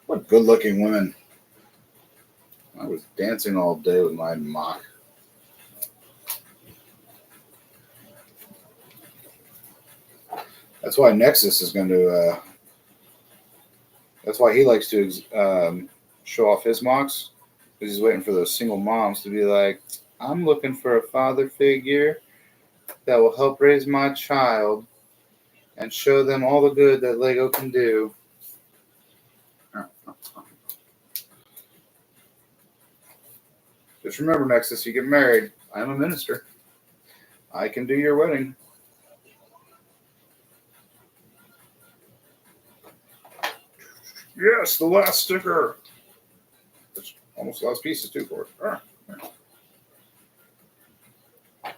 What good-looking women? I was dancing all day with my mock. That's why Nexus is going to. That's why he likes to show off his mocks, because he's waiting for those single moms to be like, "I'm looking for a father figure that will help raise my child and show them all the good that Lego can do." Just remember, Nexus, you get married. I'm a minister. I can do your wedding. Yes, the last sticker. There's almost the last pieces too for it.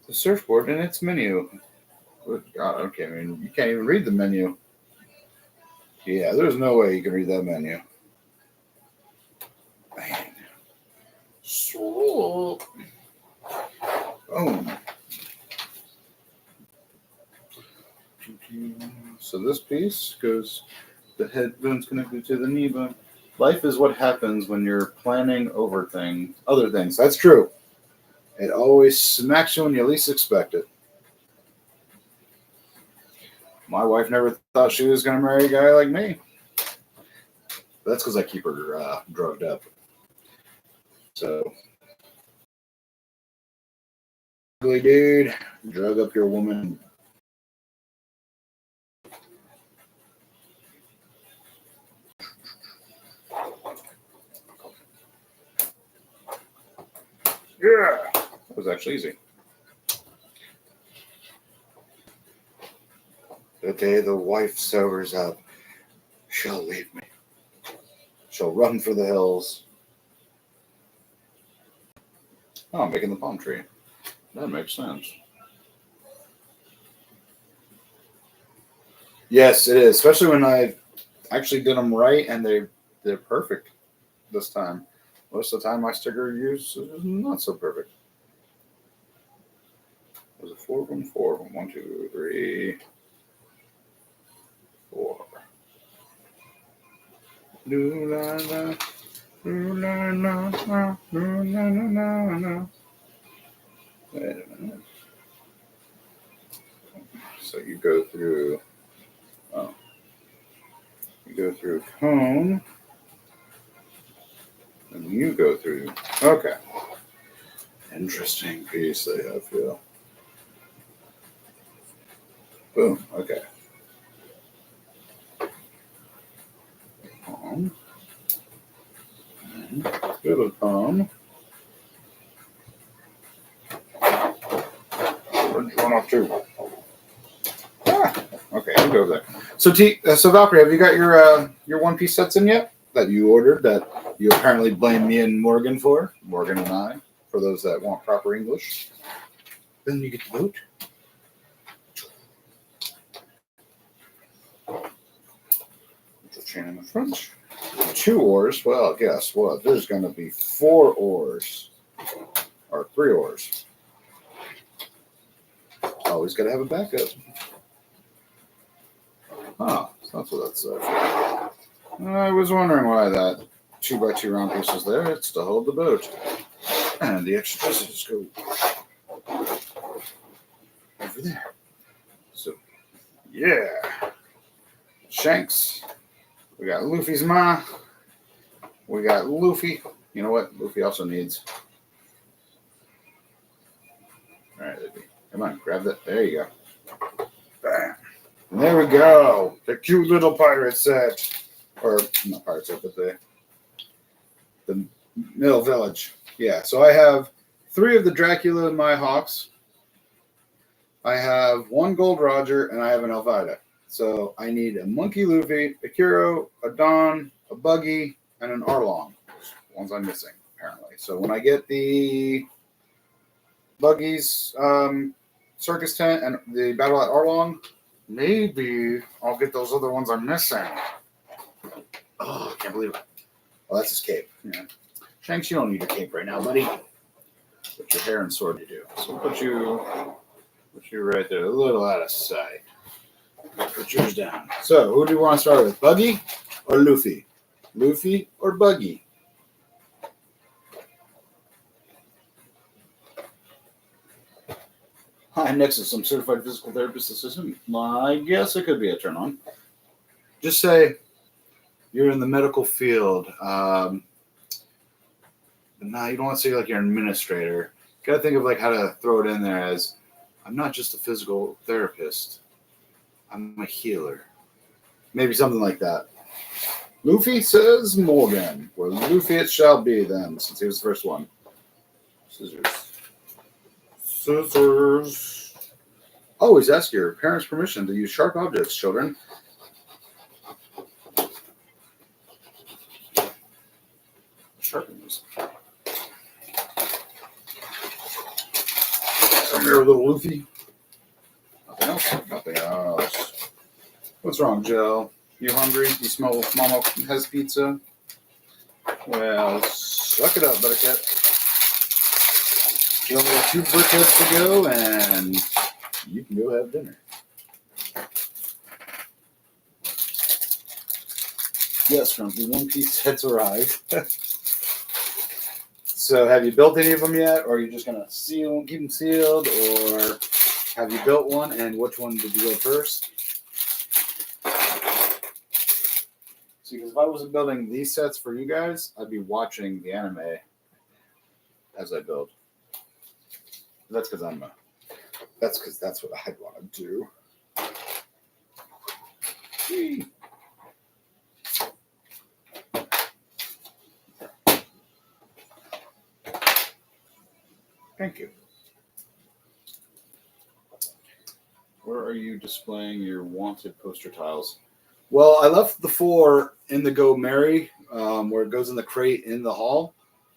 The surfboard and its menu. Good God, okay, I mean, you can't even read the menu. Yeah, there's no way you can read that menu. Man. So, boom. So this piece goes, the headphone's connected to the knee bone. Life is what happens when you're planning over other things. That's true. It always smacks you when you least expect it. My wife never thought she was going to marry a guy like me. That's because I keep her drugged up. So, ugly dude, drug up your woman. Yeah, that was actually easy. The day the wife sobers up, she'll leave me. She'll run for the hills. Oh, I'm making the palm tree. That makes sense. Yes, it is. Especially when I actually did them right and they're perfect this time. Most of the time my sticker use is not so perfect. Was it 4 of them? 4 of them. 1, 2, 3, 4. Wait a minute. So you go through. Oh, you go through cone, and you go through. Okay. Interesting piece they have here. Boom. Okay. Palm. Bit of palm. Where'd you run off to? Okay, I'll go there. So, so Valkyrie, have you got your One Piece sets in yet that you ordered that you apparently blame me and Morgan for? Morgan and I, for those that want proper English. Then you get the boat. The chain in the front. 2 oars. Well, guess what? There's going to be 4 oars. Or 3 oars. Always got to have a backup. Oh, so that's what that said. I was wondering why that 2x2 round piece is there. It's to hold the boat. And the extra pieces go over there. So, yeah. Shanks. We got Luffy's ma. We got Luffy. You know what? Luffy also needs. All right, Luffy. Come on, grab that. There you go. Bam. And there we go. The cute little pirate set. Or, not pirate set, but the Mill Village. Yeah, so I have 3 of the Dracula and my Hawks. I have 1 Gold Roger, and I have an Elvida. So I need a Monkey Luffy, a Kuro, a Don, a Buggy, and an Arlong. Ones I'm missing, apparently. So when I get the Buggy's circus tent and the battle at Arlong, maybe I'll get those other ones I'm missing. Oh, I can't believe it. Well, that's his cape. Yeah. Shanks, you don't need your cape right now, buddy. But your hair and sword you do. So we'll put you right there, a little out of sight. Put yours down. So, who do you want to start with? Buggy or Luffy? Luffy or Buggy? Hi, next is some certified physical therapist assistant. I guess it could be a turn on. Just say you're in the medical field. No, you don't want to say like you're an administrator. You gotta think of like how to throw it in there as I'm not just a physical therapist. I'm a healer. Maybe something like that. Luffy says Morgan. Well, Luffy it shall be then, since he was the first one. Scissors. Scissors. Always ask your parents' permission to use sharp objects, children. Sharpen these. Come here, little Luffy. Nothing else? Nothing else. What's wrong, Joe? You hungry? You smell Mama has pizza? Well, suck it up, Buttercup. You only got 2 brickheads to go, and you can go have dinner. Yes, Grumpy, One Piece heads arrived. So, have you built any of them yet, or are you just gonna keep them sealed, or have you built one, and which one did you go first? See, because if I wasn't building these sets for you guys, I'd be watching the anime as I build. That's because that's what I'd want to do. Whee. Thank you. Where are you displaying your wanted poster tiles? Well, I left the 4 in the Go Mary, where it goes in the crate in the hall,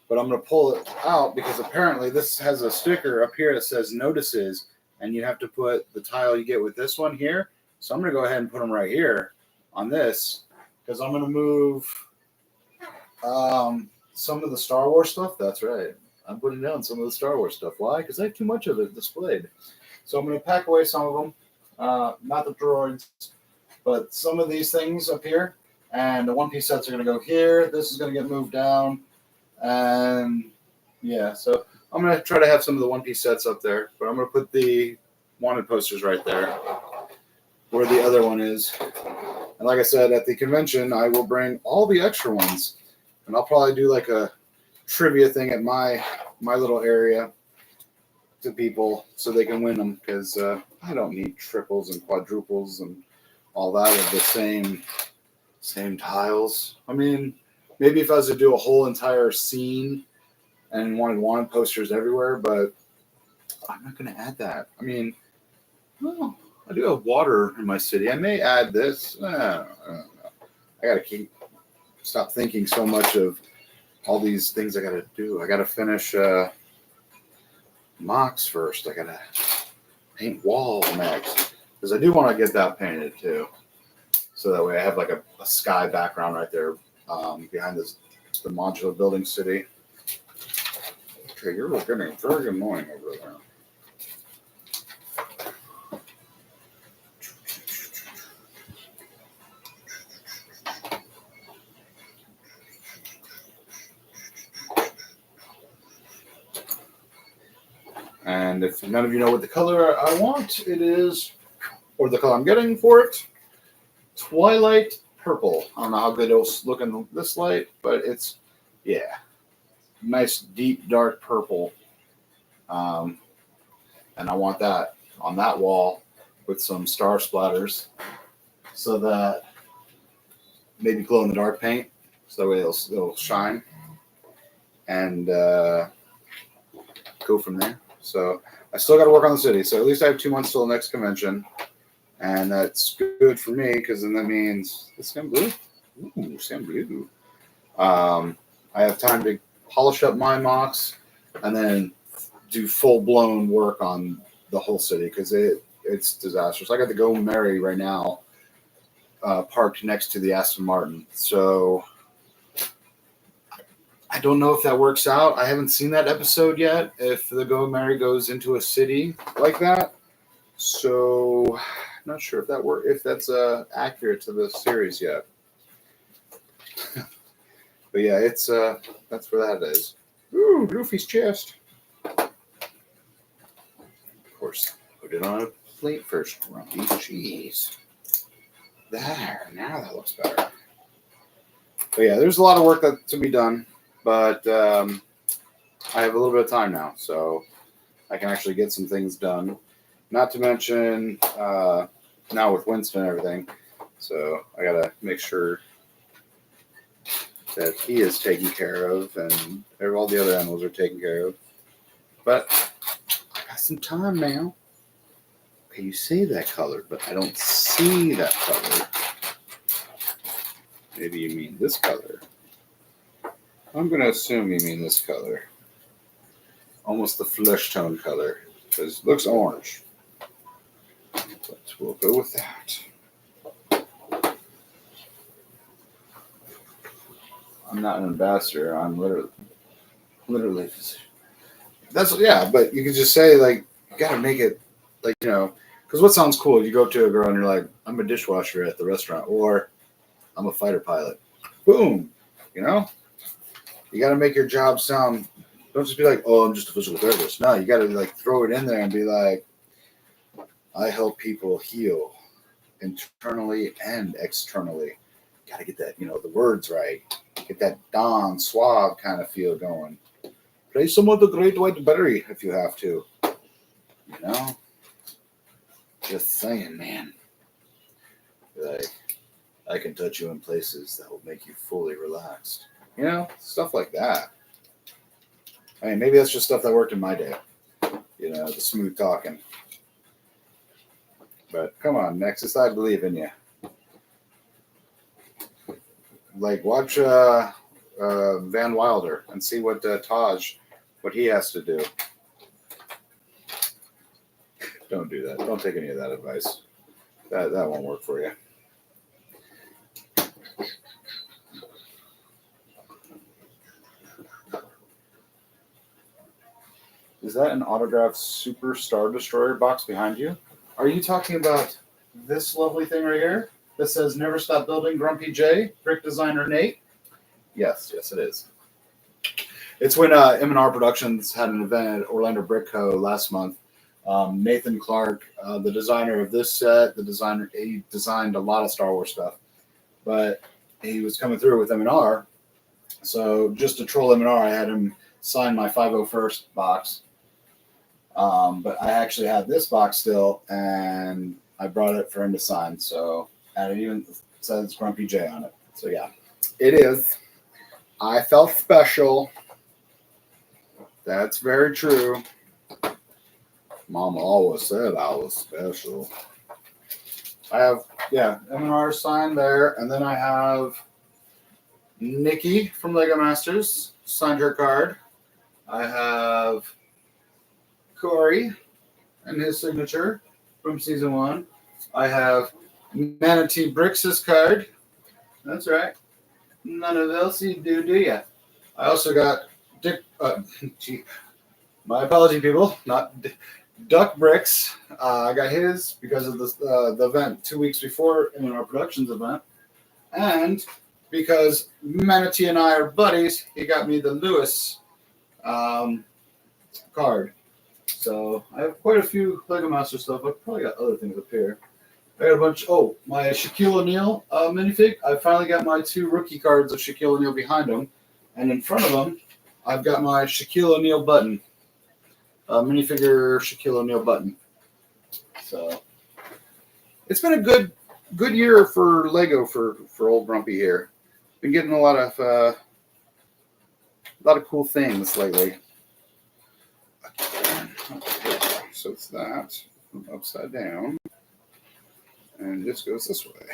but I'm going to pull it out because apparently this has a sticker up here that says notices, and you have to put the tile you get with this one here. So I'm going to go ahead and put them right here on this because I'm going to move some of the Star Wars stuff. That's right. I'm putting down some of the Star Wars stuff. Why? Because I have too much of it displayed. So I'm going to pack away some of them, not the droids, but some of these things up here. And the One Piece sets are going to go here. This is going to get moved down. And yeah, so I'm going to try to have some of the One Piece sets up there. But I'm going to put the wanted posters right there where the other one is. And like I said, at the convention, I will bring all the extra ones. And I'll probably do like a trivia thing at my little area. to people so they can win them, because I don't need triples and quadruples and all that of the same tiles. I mean, maybe if I was to do a whole entire scene and wanted posters everywhere, but I'm not going to add that. I mean, well, I do have water in my city. I may add this. I don't know. I got to stop thinking so much of all these things I got to do. I got to finish mocks first. I got to paint wall next, because I do want to get that painted too. So that way I have like a sky background right there behind the modular building city. Okay, you're getting very annoying over there. And if none of you know what the color I want, it is, or the color I'm getting for it, Twilight Purple. I don't know how good it'll look in this light, but it's, yeah, nice deep dark purple. And I want that on that wall with some star splatters, so that maybe glow in the dark paint, so that way it'll shine, and go from there. So I still got to work on the city. So at least I have 2 months till the next convention. And that's good for me, because then that means it's Sam Blue. Ooh, Sam Blue. I have time to polish up my mocks and then do full-blown work on the whole city, because it's disastrous. I got the Go Merry right now parked next to the Aston Martin. So I don't know if that works out. I haven't seen that episode yet, if the Go Merry goes into a city like that. So not sure if that's accurate to the series yet. But yeah, it's that's where that is. Ooh, Luffy's chest. Of course, put it on a plate first, Grumpy. Jeez. There, now that looks better. But yeah, there's a lot of work to be done, but I have a little bit of time now, so I can actually get some things done. Not to mention now with Winston and everything, so I gotta make sure that he is taken care of and all the other animals are taken care of. But I got some time now. Okay, you say that color, but I don't see that color. Maybe you mean this color. I'm going to assume you mean this color. Almost the flesh tone color, because it looks orange. But we'll go with that. I'm not an ambassador. I'm literally. That's, yeah, but you could just say, like, you got to make it, like, you know, because what sounds cool? You go to a girl and you're like, I'm a dishwasher at the restaurant, or I'm a fighter pilot. Boom. You know? You got to make your job sound, don't just be like, oh, I'm just a physical therapist. No, you got to, like, throw it in there and be like, I help people heal internally and externally. Got to get that, you know, the words right. Get that Don suave kind of feel going. Play some of the Great White Berry if you have to. You know? Just saying, man. Like, I can touch you in places that will make you fully relaxed. You know? Stuff like that. I mean, maybe that's just stuff that worked in my day. You know, the smooth talking. But come on, Nexus, I believe in you. Like, watch Van Wilder and see what Taj, what he has to do. Don't do that. Don't take any of that advice. That won't work for you. Is that an autographed Super Star Destroyer box behind you? Are you talking about this lovely thing right here that says Never Stop Building Grumpy J, Brick Designer Nate? Yes, it is. It's when M&R Productions had an event at Orlando Brick Co. last month. Nathan Clark, the designer of this set, he designed a lot of Star Wars stuff, but he was coming through with M&R. So just to troll M&R, I had him sign my 501st box. But I actually have this box still, and I brought it for him to sign. So, and it even says Grumpy J on it. So yeah, it is. I felt special. That's very true. Mama always said I was special. I have, yeah, M&R signed there, and then I have Nikki from Lego Masters signed her card. I have Corey and his signature from season 1. I have Manatee Bricks' card. That's right. None of else you do ya? I also got Dick. My apology, people. Not Duck Bricks. I got his because of the event 2 weeks before in our productions event, and because Manatee and I are buddies, he got me the Lewis card. So I have quite a few Lego Master stuff. I've probably got other things up here. I got a bunch. Oh, my Shaquille O'Neal minifig. I finally got my 2 rookie cards of Shaquille O'Neal behind them, and in front of them, I've got my Shaquille O'Neal button, minifigure Shaquille O'Neal button. So it's been a good year for Lego for old Grumpy here. Been getting a lot of cool things lately. So it's that upside down, and this goes this way.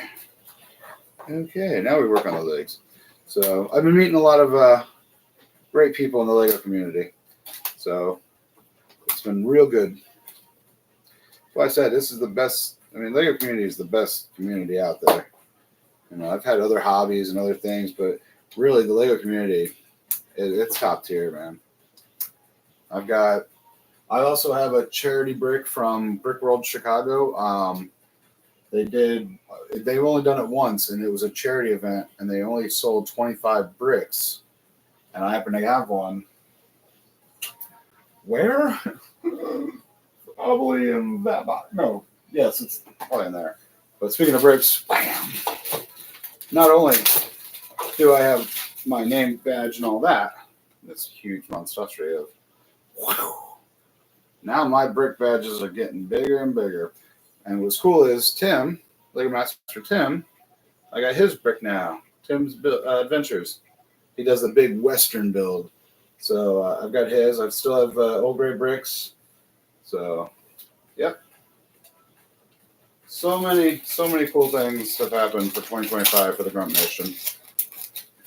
Okay, now we work on the legs. So I've been meeting a lot of great people in the Lego community. So it's been real good. Well, I said this is the best. I mean, Lego community is the best community out there. You know, I've had other hobbies and other things, but really the Lego community, it's top tier, man. I also have a charity brick from Brick World Chicago. They've only done it once, and it was a charity event, and they only sold 25 bricks, and I happen to have one. Where? Probably in that box. No, yes, it's probably in there. But speaking of bricks, bam! Not only do I have my name badge and all that, this huge monstrosity of, wow. Now my brick badges are getting bigger and bigger. And what's cool is Tim, Lego Master Tim, I got his brick now. Tim's Adventures. He does the big Western build. So I've got his. I still have Old Gray bricks. So, yep. So many cool things have happened for 2025 for the Grump Nation.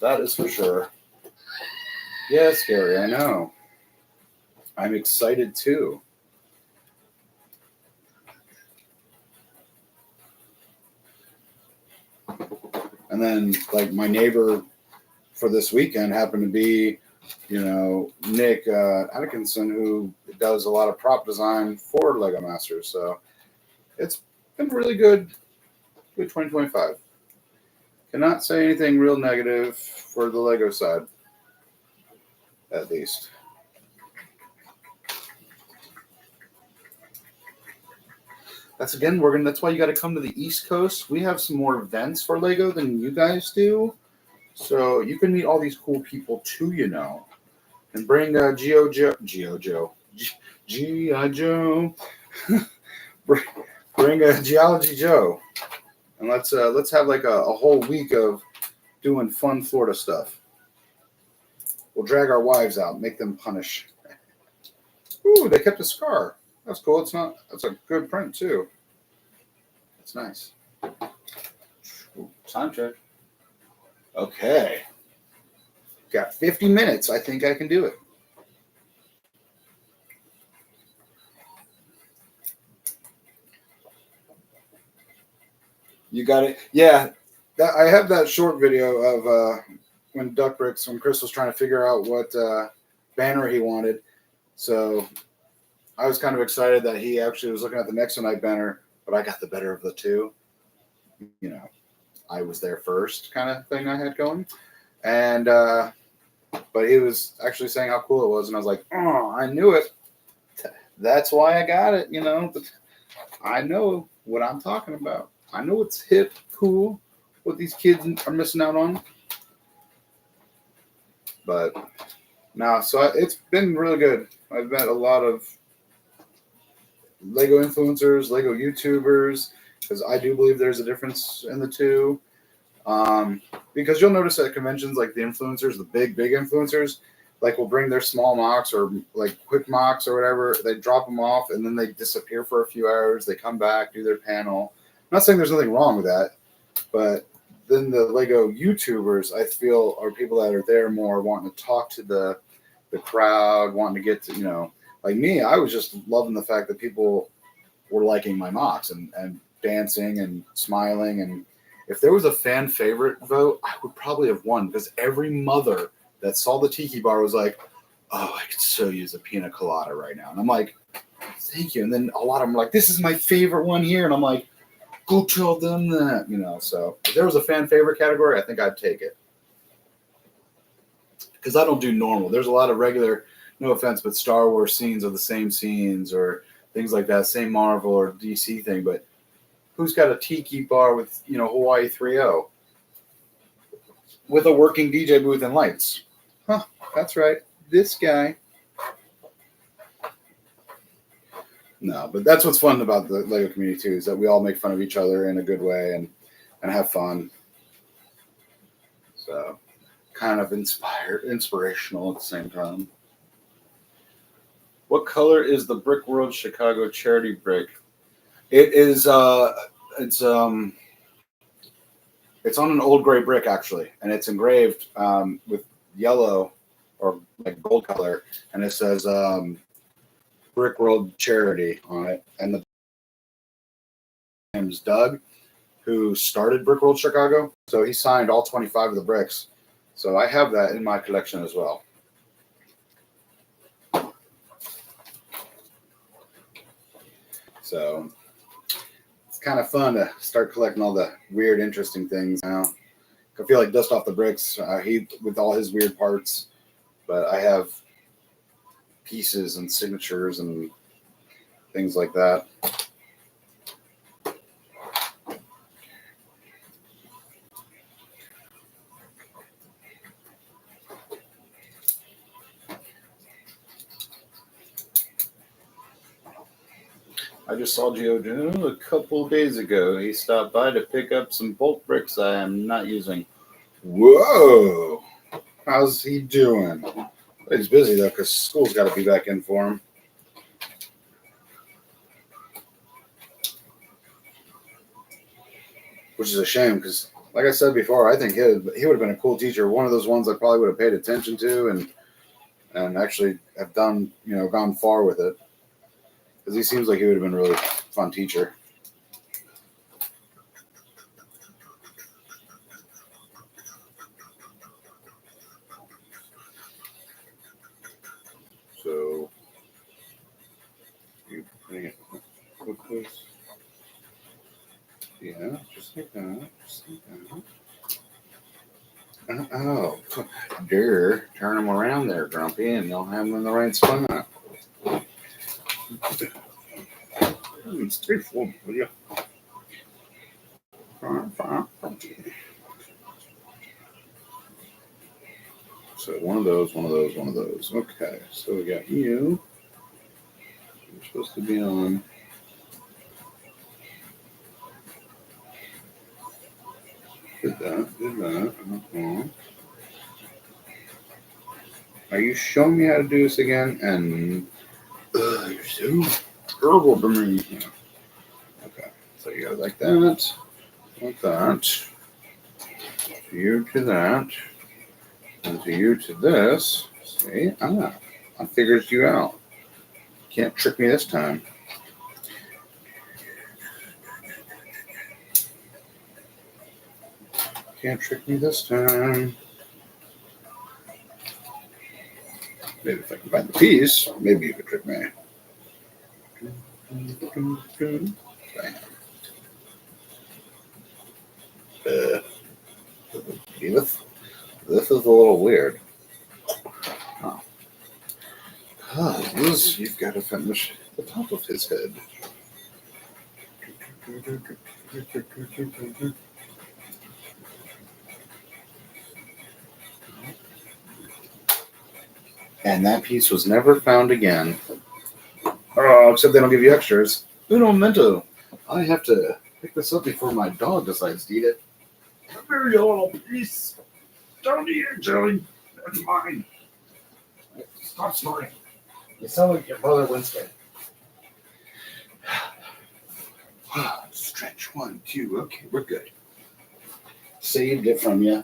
That is for sure. Yeah, scary, I know. I'm excited too. And then, like, my neighbor for this weekend happened to be, Nick Atkinson, who does a lot of prop design for Lego Masters. So it's been really good 2025. Cannot say anything real negative for the Lego side, at least. That's why you got to come to the East Coast. We have some more events for Lego than you guys do. So you can meet all these cool people too, And bring G.I. Joe. Bring Geology Joe. And let's have like a whole week of doing fun Florida stuff. We'll drag our wives out, make them punish. Ooh, they kept a scar. That's cool. That's a good print too. That's nice. Ooh, time check. Okay. Got 50 minutes. I think I can do it. You got it. Yeah. I have that short video of when Chris was trying to figure out what banner he wanted. So I was kind of excited that he actually was looking at the Next Night banner, but I got the better of the two. I was there first kind of thing I had going. And, but he was actually saying how cool it was. And I was like, oh, I knew it. That's why I got it, I know what I'm talking about. I know it's hip, cool, what these kids are missing out on. But no, so it's been really good. I've met a lot of Lego influencers, Lego YouTubers, because I do believe there's a difference in the two. Because you'll notice at conventions, like the influencers, the big influencers, like will bring their small mocks or like quick mocks or whatever. They drop them off and then they disappear for a few hours. They come back, do their panel. I'm not saying there's nothing wrong with that, but then the Lego YouTubers, I feel, are people that are there more wanting to talk to the crowd, wanting to get to, like me, I was just loving the fact that people were liking my mocks and dancing and smiling. And if there was a fan favorite vote, I would probably have won because every mother that saw the tiki bar was like, oh, I could so use a pina colada right now. And I'm like, thank you. And then a lot of them are like, this is my favorite one here. And I'm like, go tell them that, So if there was a fan favorite category, I think I'd take it. Because I don't do normal. There's a lot of regular, no offense, but Star Wars scenes are the same scenes or things like that, same Marvel or DC thing. But who's got a tiki bar with, Hawaii 3.0 with a working DJ booth and lights? Huh, that's right. This guy. No, but that's what's fun about the Lego community too, is that we all make fun of each other in a good way and have fun. So kind of inspirational at the same time. What color is the Brick World Chicago charity brick? It is it's on an old gray brick actually, and it's engraved with yellow or like gold color, and it says Brick World Charity on it. And the name is Doug, who started Brick World Chicago, so he signed all 25 of the bricks. So I have that in my collection as well. So it's kind of fun to start collecting all the weird, interesting things now. I feel like Dust Off the Bricks, he with all his weird parts, but I have pieces and signatures and things like that. I just saw Gio Juno a couple days ago. He stopped by to pick up some bulk bricks I am not using. Whoa! How's he doing? He's busy, though, because school's got to be back in for him. Which is a shame, because, like I said before, I think he would have been a cool teacher. One of those ones I probably would have paid attention to and actually have done, gone far with it. Because he seems like he would have been a really fun teacher. So, you putting it like this? Yeah, just like that. Just like that. Oh, dear. Turn them around there, Grumpy, and you'll have them in the right spot. It's 3-4, will you? So one of those. Okay, so we got you. You're supposed to be on. Did that. Uh-huh. Are you showing me how to do this again? And you're so terrible to me. Okay, so you go like that, to you to that, and to you to this. See? I figured you out. Can't trick me this time. Can't trick me this time. Maybe if I can find the piece, maybe you could trick me. This is a little weird. Because you've got to finish the top of his head. And that piece was never found again. Oh, except they don't give you extras. Uno momento. I have to pick this up before my dog decides to eat it. Come here, you little piece. Don't eat it, Joey. That's mine. Stop snoring. You sound like your brother Winston. Stretch 1, 2. Okay, we're good. Saved it from you.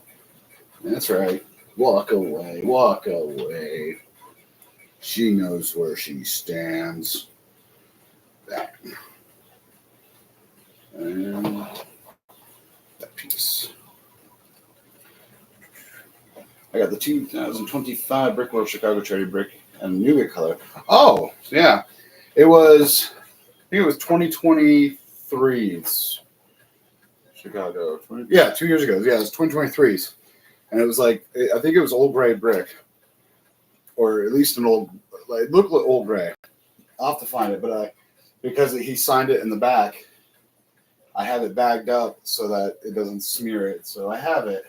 That's right. Walk away. Walk away. She knows where she stands. That. And that piece. I got the 2025 Brickworld Chicago Cherry Brick and Nougat color. Oh, yeah. It was, I think it was 2023's Chicago. 2 years ago. Yeah, it was 2023's. And it was like, I think it was old gray brick. Or at least an old, like, it looked like old gray. I'll have to find it, but because he signed it in the back, I have it bagged up so that it doesn't smear it. So I have it.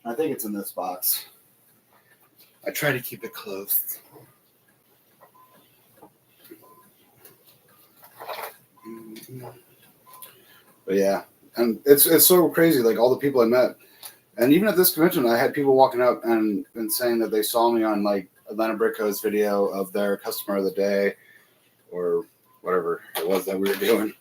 I think it's in this box. I try to keep it close. But yeah, and it's so crazy. Like all the people I met, and even at this convention, I had people walking up and saying that they saw me on like Atlanta Brick Co's video of their customer of the day, or whatever it was that we were doing.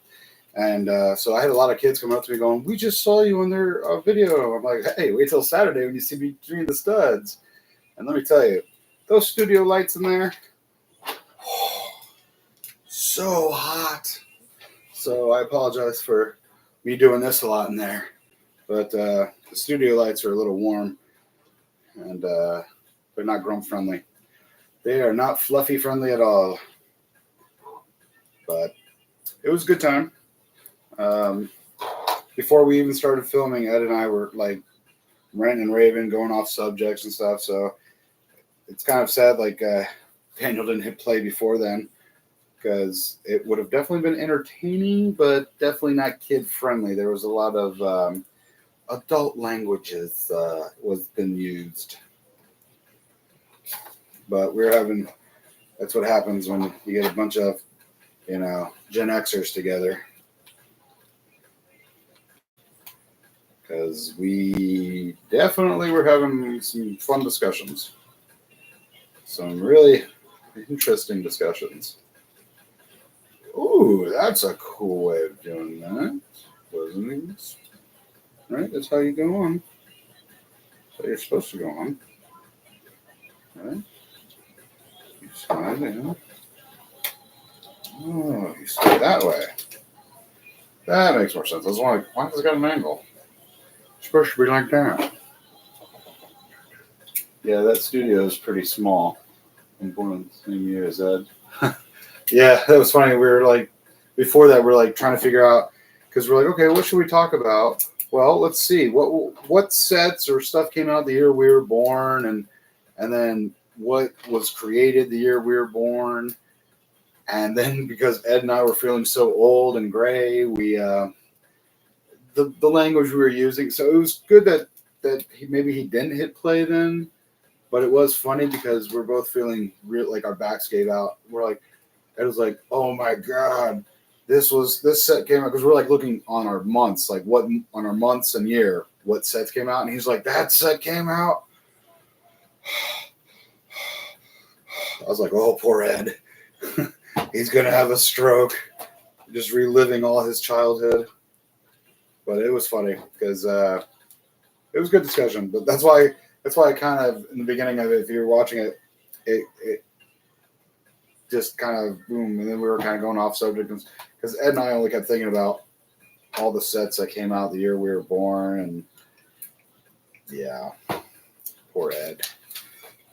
And so I had a lot of kids coming up to me going, "We just saw you on their video." I'm like, "Hey, wait till Saturday when you see me between the studs." And let me tell you, those studio lights in there, so hot. So I apologize for me doing this a lot in there. But the studio lights are a little warm, and they're not grump friendly. They are not fluffy friendly at all. But it was a good time. Before we even started filming, Ed and I were like ranting and raving, going off subjects and stuff. So it's kind of sad, like Daniel didn't hit play before then, because it would have definitely been entertaining, but definitely not kid friendly. There was a lot of adult languages was been used. But we're having, that's what happens when you get a bunch of, Gen Xers together. Because we definitely were having some fun discussions. Some really interesting discussions. Ooh, that's a cool way of doing that. Wasn't it? Right, that's how you go on. That's how you're supposed to go on. Right? You slide in. Oh, you stay that way. That makes more sense. I was like, why has it got an angle? It's supposed to be like that. Yeah, that studio is pretty small. I'm born the same year as Ed. Yeah, that was funny. We were like, before that, we're like trying to figure out, because we're like, okay, what should we talk about? Well, let's see. What sets or stuff came out the year we were born, and then what was created the year we were born. And then because Ed and I were feeling so old and gray, we the language we were using. So it was good that maybe he didn't hit play then, but it was funny because we're both feeling real, like our backs gave out. We're like, Ed was like, "Oh my God, this set came out," because we're like looking on our months, like what on our months and year, what sets came out, and he's like, "That set came out." I was like, "Oh, poor Ed." He's going to have a stroke, just reliving all his childhood. But it was funny because it was a good discussion. But that's why I kind of, in the beginning of it, if you were watching it, it just kind of boom. And then we were kind of going off subject because Ed and I only kept thinking about all the sets that came out the year we were born. And yeah, poor Ed.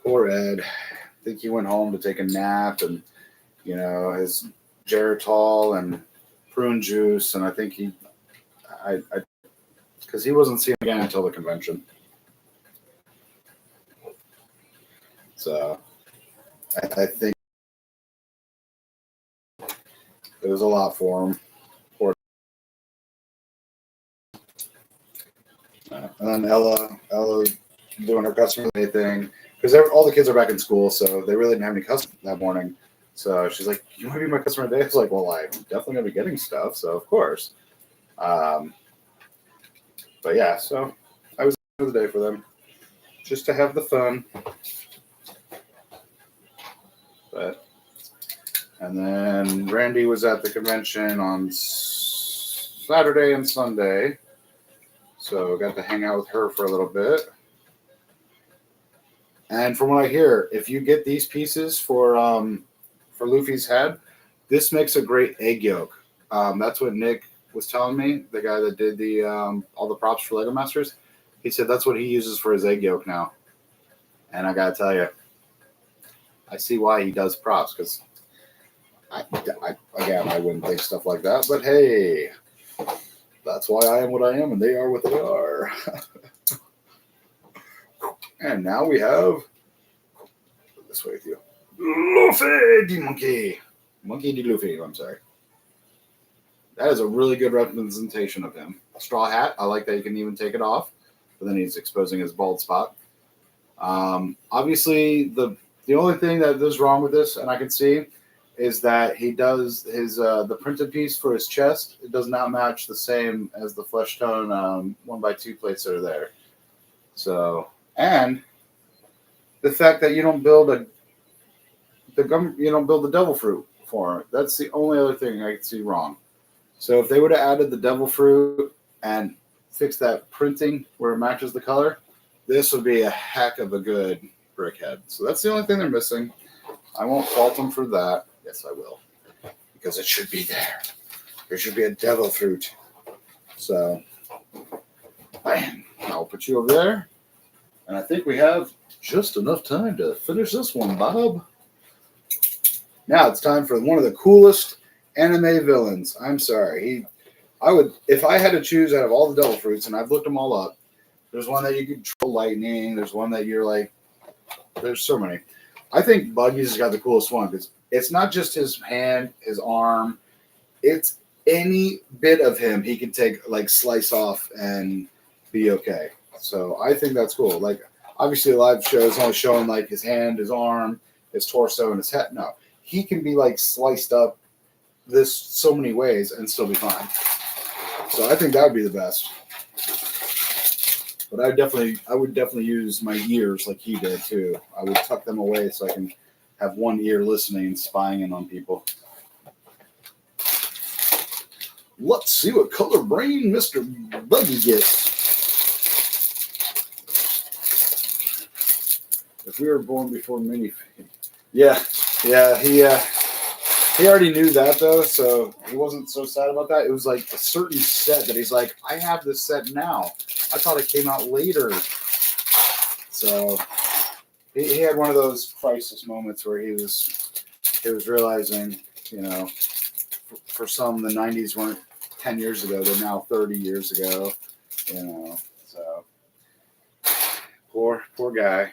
Poor Ed. I think he went home to take a nap and his Geritol and prune juice, and I think because he wasn't seen again until the convention. So I think it was a lot for him. And then Ella doing her customer day thing, because all the kids are back in school, so they really didn't have any customers that morning. So she's like, "You want to be my customer today?" I was like, "Well, I'm definitely gonna be getting stuff, so of course." But yeah, so I was there for the day for them, just to have the fun. But and then Randy was at the convention on Saturday and Sunday, so got to hang out with her for a little bit. And from what I hear, if you get these pieces for Luffy's head, this makes a great egg yolk. That's what Nick was telling me, the guy that did the all the props for Lego Masters. He said that's what he uses for his egg yolk now. And I gotta tell you, I see why he does props, because I wouldn't think stuff like that. But hey, that's why I am what I am, and they are what they are. And now we have this way with you, Luffy the monkey the Luffy. I'm sorry. That is a really good representation of him. Straw hat. I like that you can even take it off, but then he's exposing his bald spot. Obviously, the only thing that is wrong with this, and I can see, is that he does his the printed piece for his chest. It does not match the same as the flesh tone 1x2 plates that are there. So, and the fact that you don't build the devil fruit for it. That's the only other thing I can see wrong. So if they would have added the devil fruit and fixed that printing where it matches the color, this would be a heck of a good brick head. So that's the only thing they're missing. I won't fault them for that. Yes, I will. Because it should be there. There should be a devil fruit. So, bam. I'll put you over there. And I think we have just enough time to finish this one, Bob. Now it's time for one of the coolest anime villains. I'm sorry. If I had to choose out of all the devil fruits, and I've looked them all up, there's one that you can control lightning. There's one that you're like, there's so many. I think Buggy's has got the coolest one, because it's not just his hand, his arm. It's any bit of him he can take, like, slice off and be okay. So I think that's cool. Like, obviously, a live show is only showing like his hand, his arm, his torso, and his head. No, he can be like sliced up this so many ways and still be fine. So I think that would be the best. But I would definitely use my ears like he did too. I would tuck them away so I can have one ear listening and spying in on people. Let's see what color brain Mr. Buggy gets. If we were born before mini, yeah, he already knew that though, so he wasn't so sad about that. It was like a certain set that he's like, I have this set now. I thought it came out later. So he had one of those crisis moments where he was realizing, you know, for some the 90s weren't 10 years ago, they're now 30 years ago, you know. So poor guy.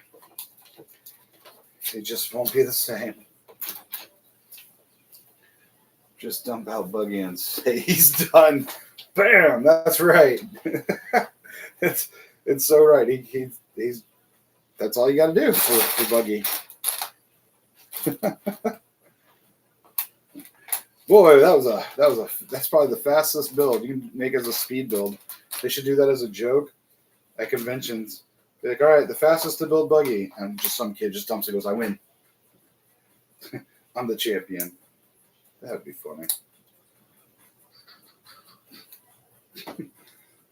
It just won't be the same. Just dump out Buggy and say he's done. Bam! That's right. it's so right. He's that's all you got to do for Buggy. Boy, that's probably the fastest build you can make as a speed build. They should do that as a joke at conventions. Be like, all right, the fastest to build Buggy, and just some kid just dumps it and goes, I win. I'm the champion. That would be funny.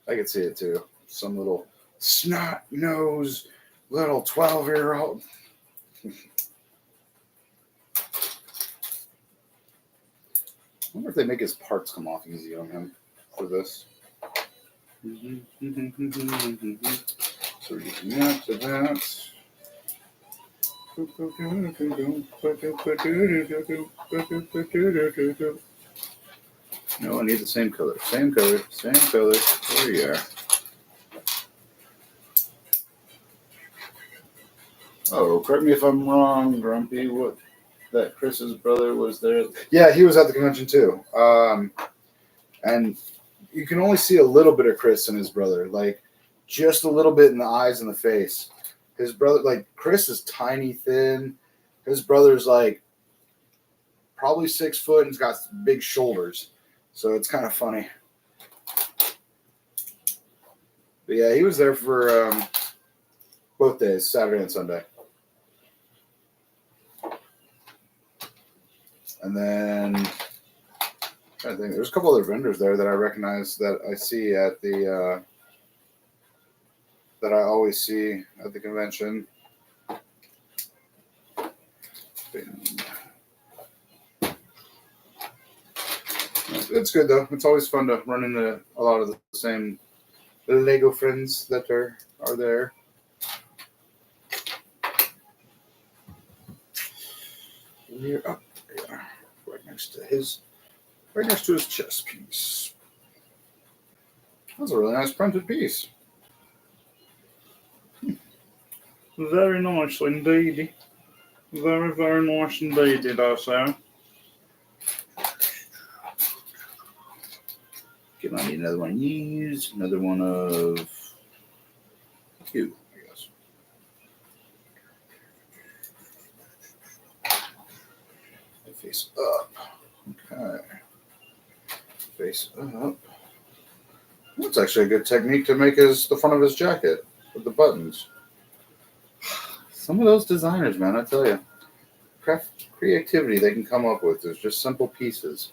I could see it too. Some little snot-nosed little 12-year-old. I wonder if they make his parts come off easy on him for this. So you can add to that. No, I need the same color. Same color. There you are. Oh, correct me if I'm wrong, Grumpy. What? That Chris's brother was there? Yeah, he was at the convention too. And you can only see a little bit of Chris and his brother, like just a little bit in the eyes and the face. His brother, like Chris, is tiny, thin. His brother's like probably 6 foot and he's got big shoulders. So it's kind of funny. But yeah, he was there for both days, Saturday and Sunday. And then I think there's a couple other vendors there that I recognize that I see at the that I always see at the convention. It's good though. It's always fun to run into a lot of the same Lego friends that are there. We're up there, right next to his chess piece. That's a really nice printed piece. Very nice indeed. Very, very nice indeed, it also. Okay, I need another one of these, another one of you, I guess. Face up. Okay. Face up. That's actually a good technique to make the front of his jacket with the buttons. Some of those designers, man, I tell you, creativity they can come up with is just simple pieces.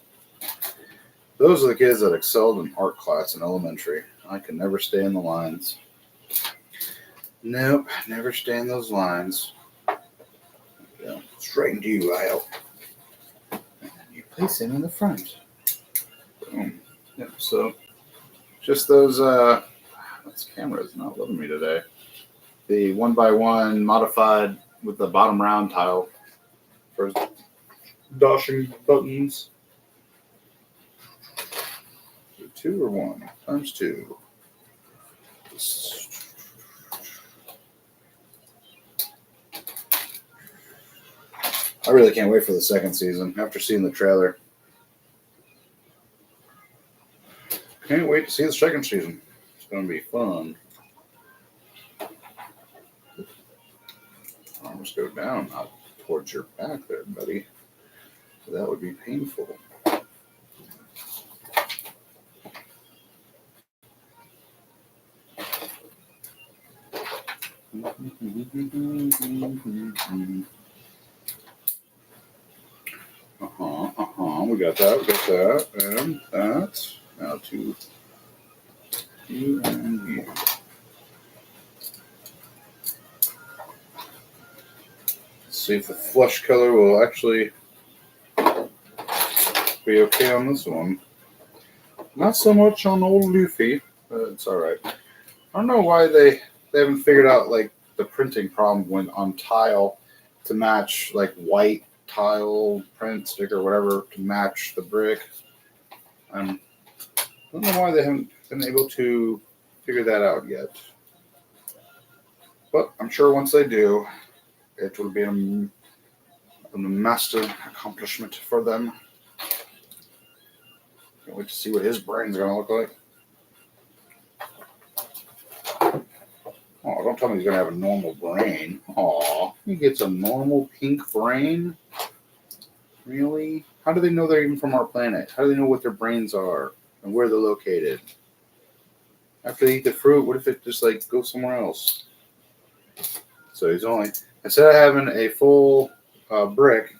Those are the kids that excelled in art class in elementary. I could never stay in the lines. Nope, never stay in those lines. Yeah, straighten you out. And then you place him in the front. Boom. Yep, so just those, this camera is not loving me today. The 1x1 modified with the bottom round tile for dashing buttons. 2 or 1 times 2. I really can't wait for the second season after seeing the trailer. Can't wait to see the second season. It's going to be fun. Arms go down, not towards your back there, buddy. That would be painful. We got that, and that. Now to you and you. Let's see if the flesh color will actually be okay on this one. Not so much on old Luffy, but it's alright. I don't know why they haven't figured out like the printing problem when on tile to match like white tile print sticker, whatever, to match the brick. I don't know why they haven't been able to figure that out yet. But I'm sure once they do, it will be a massive accomplishment for them. Can't wait to see what his brain's going to look like. Oh, don't tell me he's going to have a normal brain. Aw, he gets a normal pink brain? Really? How do they know they're even from our planet? How do they know what their brains are and where they're located? After they eat the fruit, what if it just like goes somewhere else? So he's only, instead of having a full brick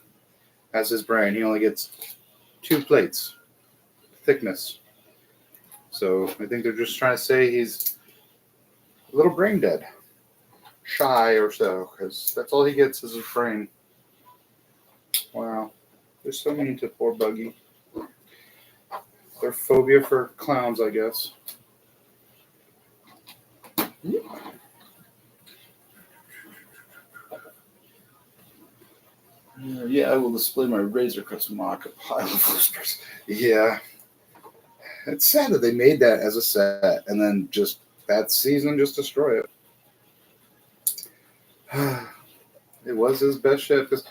as his brain, he only gets 2 plates thickness. So I think they're just trying to say he's a little brain dead, shy or so, because that's all he gets is his brain. Wow, they're so mean to poor Buggy. Their phobia for clowns, I guess. Yeah, I will display my razor cuts mock a pile of whispers. Yeah. It's sad that they made that as a set and then just that season just destroy it. It was his best ship because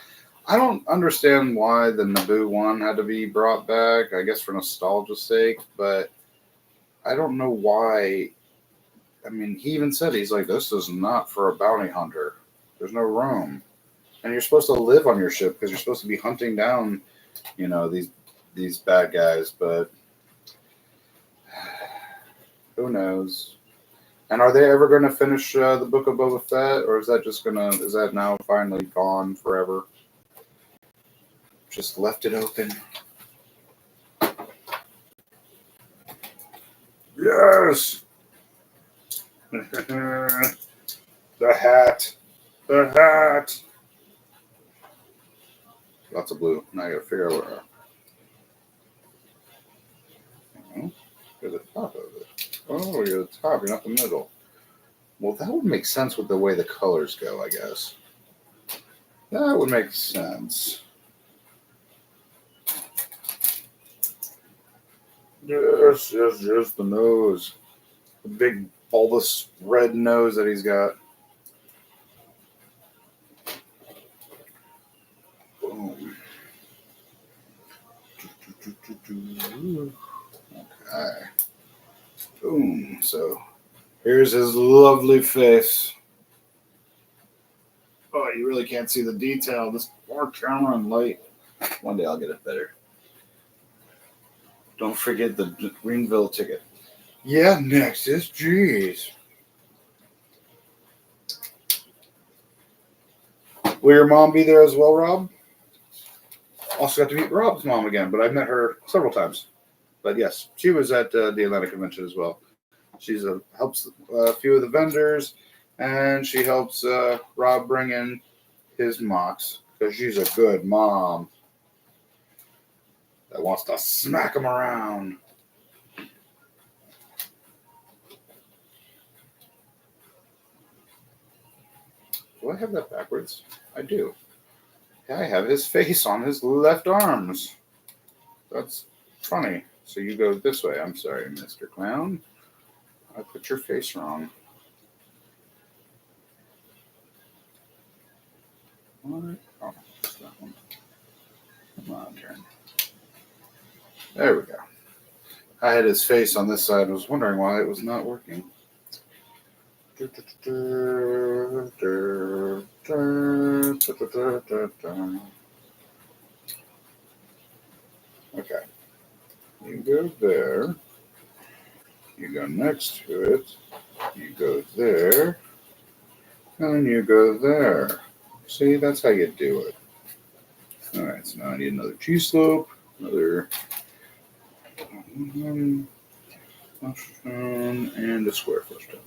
I don't understand why the Naboo one had to be brought back. I guess for nostalgia's sake, but I don't know why. I mean, he even said he's like, this is not for a bounty hunter. There's no room, and you're supposed to live on your ship because you're supposed to be hunting down you know, these bad guys, but who knows? And are they ever going to finish the Book of Boba Fett, or is that now finally gone forever? Just left it open. Yes! The hat! The hat! Lots of blue. Now I gotta figure out where. You're the top of it. Oh, you're the top, you're not the middle. Well, that would make sense with the way the colors go, I guess. That would make sense. Yes, the nose. The big bulbous red nose that he's got. Boom. Okay. Boom. So here's his lovely face. Oh, you really can't see the detail. This poor camera and light. One day I'll get it better. Don't forget the Greenville ticket. Yeah, next is G's. Will your mom be there as well, Rob? Also got to meet Rob's mom again, but I've met her several times. But yes, she was at the Atlanta convention as well. She helps a few of the vendors, and she helps Rob bring in his mocks because she's a good mom that wants to smack him around. Do I have that backwards? I do. I have his face on his left arms. That's funny. So you go this way. I'm sorry, Mr. Clown. I put your face wrong. What? Oh, it's that one. Come on, turn. There we go. I had his face on this side. I was wondering why it was not working. Okay. You go there. You go next to it. You go there. And you go there. See, that's how you do it. Alright, so now I need another G-slope. Another flush tone and a square flush tone.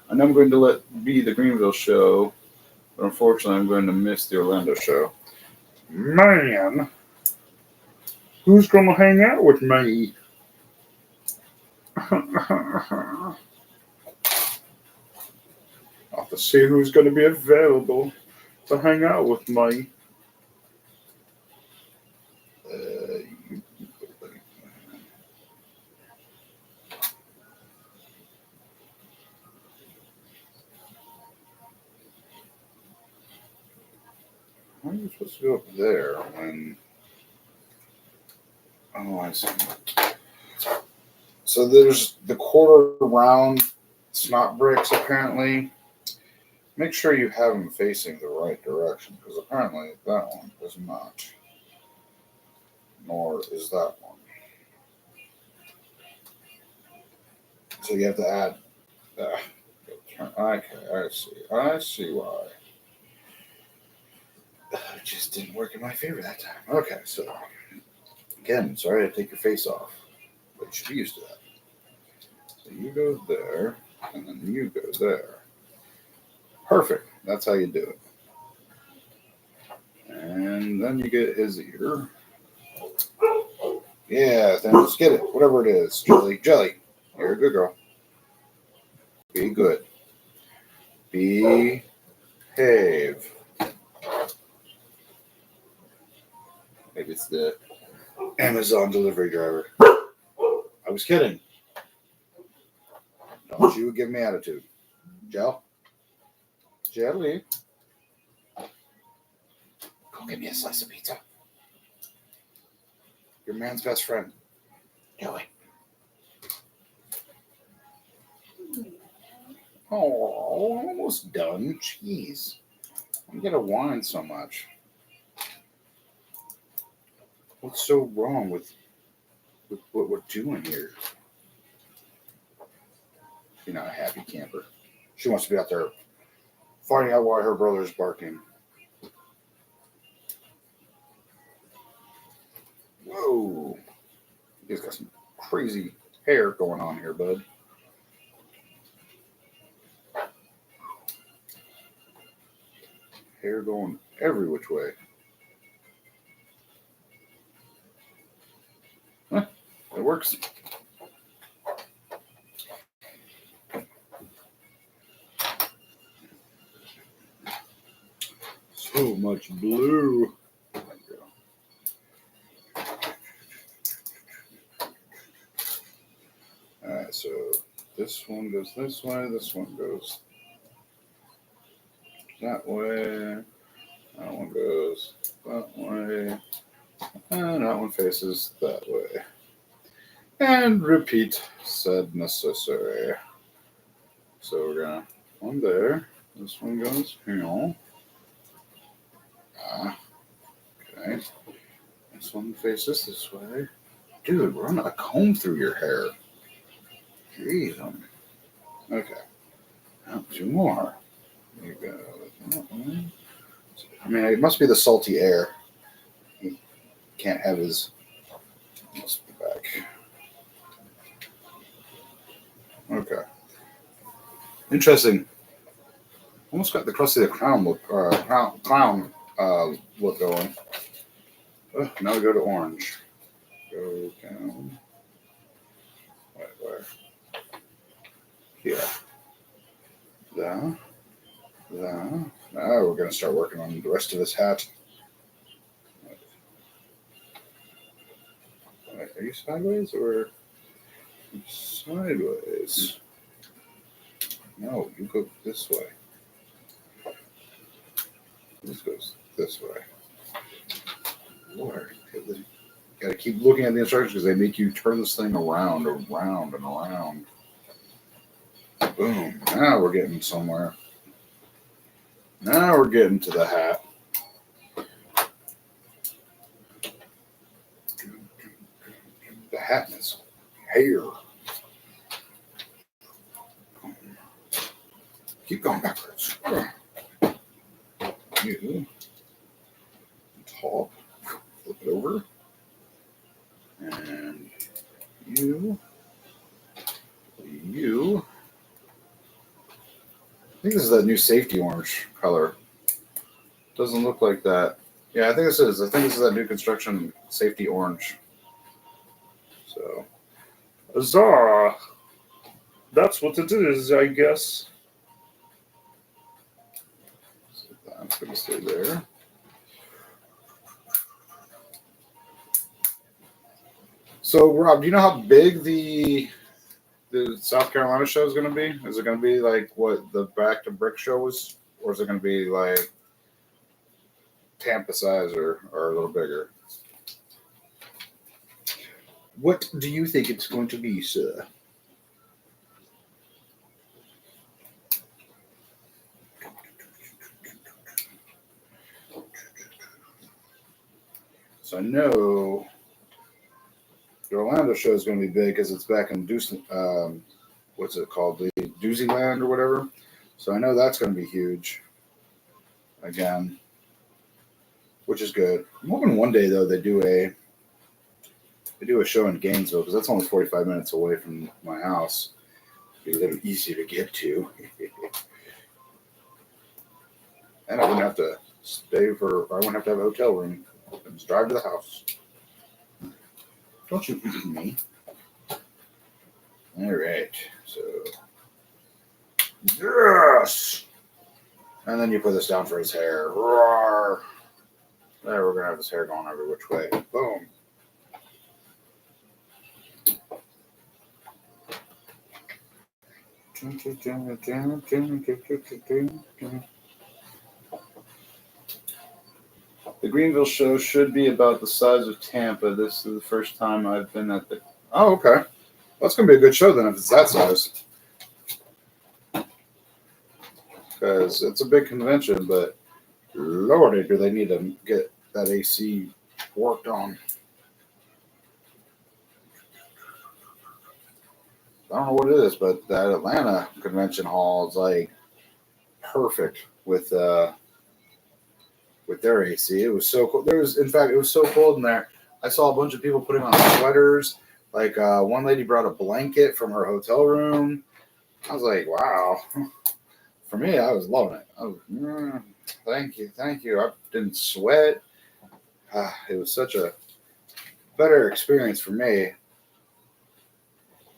I know I'm going to let be the Greenville show, but unfortunately I'm going to miss the Orlando show. Man, who's going to hang out with me? I'll have to see who's going to be available to hang out with me. How are you supposed to go up there when... Oh, I see. So there's the quarter round snot bricks, apparently. Make sure you have them facing the right direction, because apparently that one does not. Nor is that one. So you have to add... okay, I see why. It just didn't work in my favor that time. Okay, so... Again, sorry to take your face off, but you should be used to that. So you go there, and then you go there. Perfect. That's how you do it. And then you get his ear. Yeah, then just get it. Whatever it is. Jelly. You're a good girl. Be good. Behave. Maybe it's the Amazon delivery driver. I was kidding. Don't you give me attitude. Jelly. Go get me a slice of pizza. Your man's best friend. Jelly. Oh, I'm almost done. Jeez. I'm going to whine so much. What's so wrong with what we're doing here? You're not a happy camper. She wants to be out there finding out why her brother's barking. Whoa. He's got some crazy hair going on here, bud. Hair going every which way. Huh, it works. So much blue. There we go. Alright, so this one goes this way, this one goes that way, that one goes that way, and that one faces that way. And repeat said necessary. So we're gonna one there, this one goes here. Okay. This one faces this way. Dude, run a comb through your hair. Jeez. Okay. Now, two more. There you go. I mean, it must be the salty air. He can't have his. Let's be back. Okay. Interesting. Almost got the Krusty the Clown look. Clown look going. Now we go to orange. Go down. Where? Here. There. Now we're going to start working on the rest of this hat. Are you sideways or sideways? No, you go this way. This goes this way. Lord, you gotta keep looking at the instructions because they make you turn this thing around, around, and around. Boom. Now we're getting somewhere. Now we're getting to the hat. The hat is hair. Keep going backwards. You top, flip it over, and you. I think this is that new safety orange color. Doesn't look like that. Yeah, I think this is. I think this is that new construction safety orange. So, huzzah! That's what it is, I guess. So that's going to stay there. So, Rob, do you know how big the South Carolina show is going to be? Is it going to be like what the Back to Brick show was, or is it going to be like Tampa size or a little bigger? What do you think it's going to be, sir? So I know the Orlando show is going to be big because it's back in what's it called? The Doozyland or whatever. So I know that's going to be huge again, which is good. I'm hoping one day though they do a show in Gainesville because that's only 45 minutes away from my house. It'd be a little easier to get to, and I wouldn't have to I wouldn't have to have a hotel room. I just drive to the house. Don't you eat me. All right, so yes, and then you put this down for his hair. Roar. There, we're gonna have his hair going every which way. Boom. The Greenville show should be about the size of Tampa. This is the first time I've been at the. Oh, okay. That's going to be a good show then if it's that size. Because it's a big convention, but lordy, do they need to get that AC worked on. I don't know what it is, but that Atlanta convention hall is like perfect with their AC. It was so cool. In fact, it was so cold in there. I saw a bunch of people putting on sweaters. Like one lady brought a blanket from her hotel room. I was like, wow. For me, I was loving it. I was, thank you. I didn't sweat. It was such a better experience for me.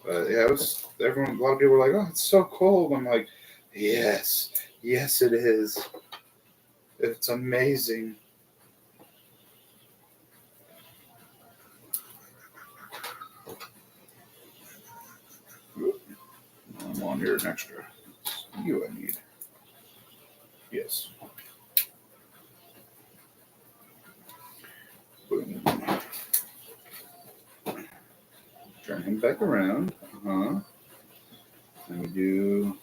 But yeah, it was. Everyone, a lot of people were like, "Oh, it's so cold." I'm like, "Yes, it is. It's amazing." I'm on here an extra. You I need. Yes. Boom. Turn him back around. And we do.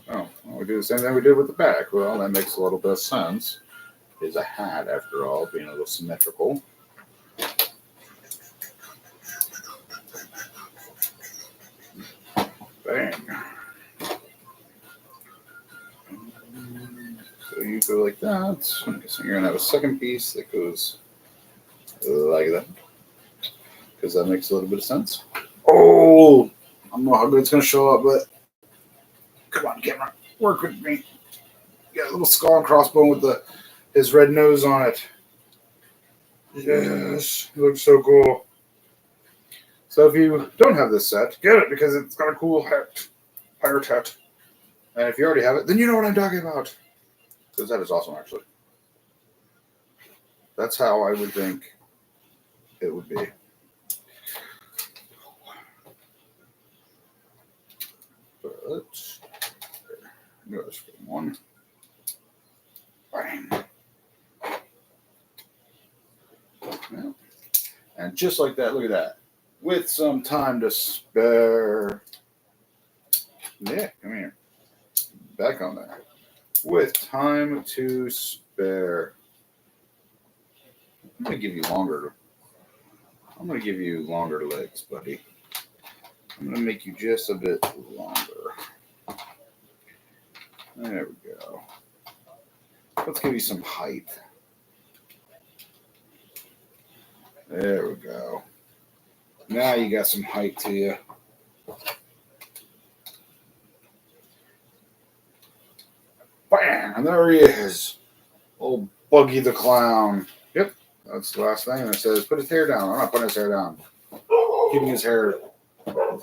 Oh, well, we do the same thing we did with the back. Well, that makes a little bit of sense. It's a hat, after all, being a little symmetrical. Bang. So you go like that. I'm guessing you're going to have a second piece that goes like that. Because that makes a little bit of sense. Oh! I don't know how good it's going to show up, but come on, camera. Work with me. You got a little skull and crossbone with his red nose on it. Yes, it looks so cool. So if you don't have this set, get it because it's got a cool hat, pirate hat. And if you already have it, then you know what I'm talking about. Because that is awesome, actually. That's how I would think it would be. But let's get one. Bang. Yeah. And just like that, look at that. With some time to spare. Yeah, come here. Back on there. With time to spare. I'm going to give you longer legs, buddy. I'm going to make you just a bit longer. There we go. Let's give you some height. There we go. Now you got some height to you. Bam! And there he is. Old Buggy the Clown. Yep, that's the last thing. And it says, put his hair down. I'm not putting his hair down. Keeping his hair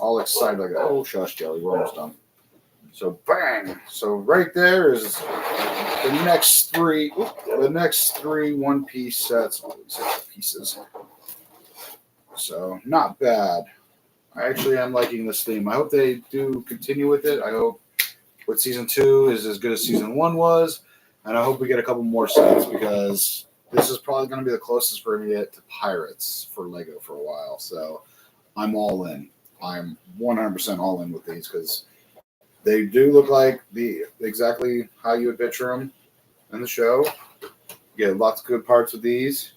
all excited like that. Oh, shush, Jelly. We're almost done. So, bang. So, right there is the next three one-piece sets. Pieces. So, not bad. I actually am liking this theme. I hope they do continue with it. I hope what season 2 is as good as season 1 was. And I hope we get a couple more sets because this is probably going to be the closest we're going to get to Pirates for Lego for a while. So I'm all in. I'm 100% all in with these because they do look like exactly how you would picture them in the show. You get lots of good parts with these.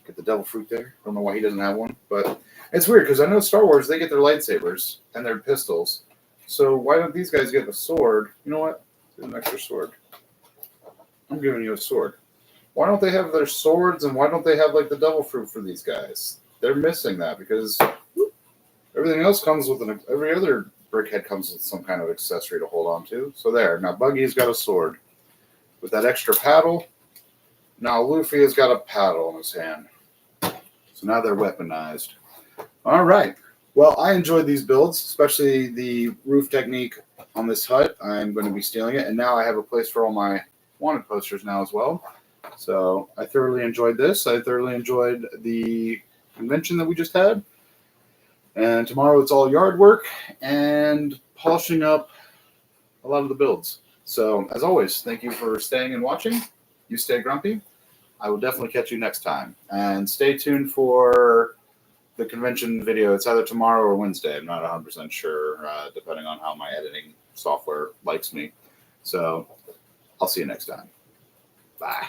Get the devil fruit there. Don't know why he doesn't have one, but it's weird because I know Star Wars, they get their lightsabers and their pistols. So why don't these guys get a sword? You know what? Get an extra sword. I'm giving you a sword. Why don't they have their swords and why don't they have like the devil fruit for these guys? They're missing that because everything else comes with every other brickhead comes with some kind of accessory to hold on to. So there. Now Buggy's got a sword with that extra paddle. Now Luffy has got a paddle in his hand. So now they're weaponized. All right. Well, I enjoyed these builds, especially the roof technique on this hut. I'm going to be stealing it. And now I have a place for all my wanted posters now as well. So I thoroughly enjoyed this. I thoroughly enjoyed the convention that we just had. And tomorrow it's all yard work and polishing up a lot of the builds. So as always, thank you for staying and watching. You stay grumpy. I will definitely catch you next time. And stay tuned for the convention video. It's either tomorrow or Wednesday. I'm not 100% sure, depending on how my editing software likes me. So I'll see you next time. Bye.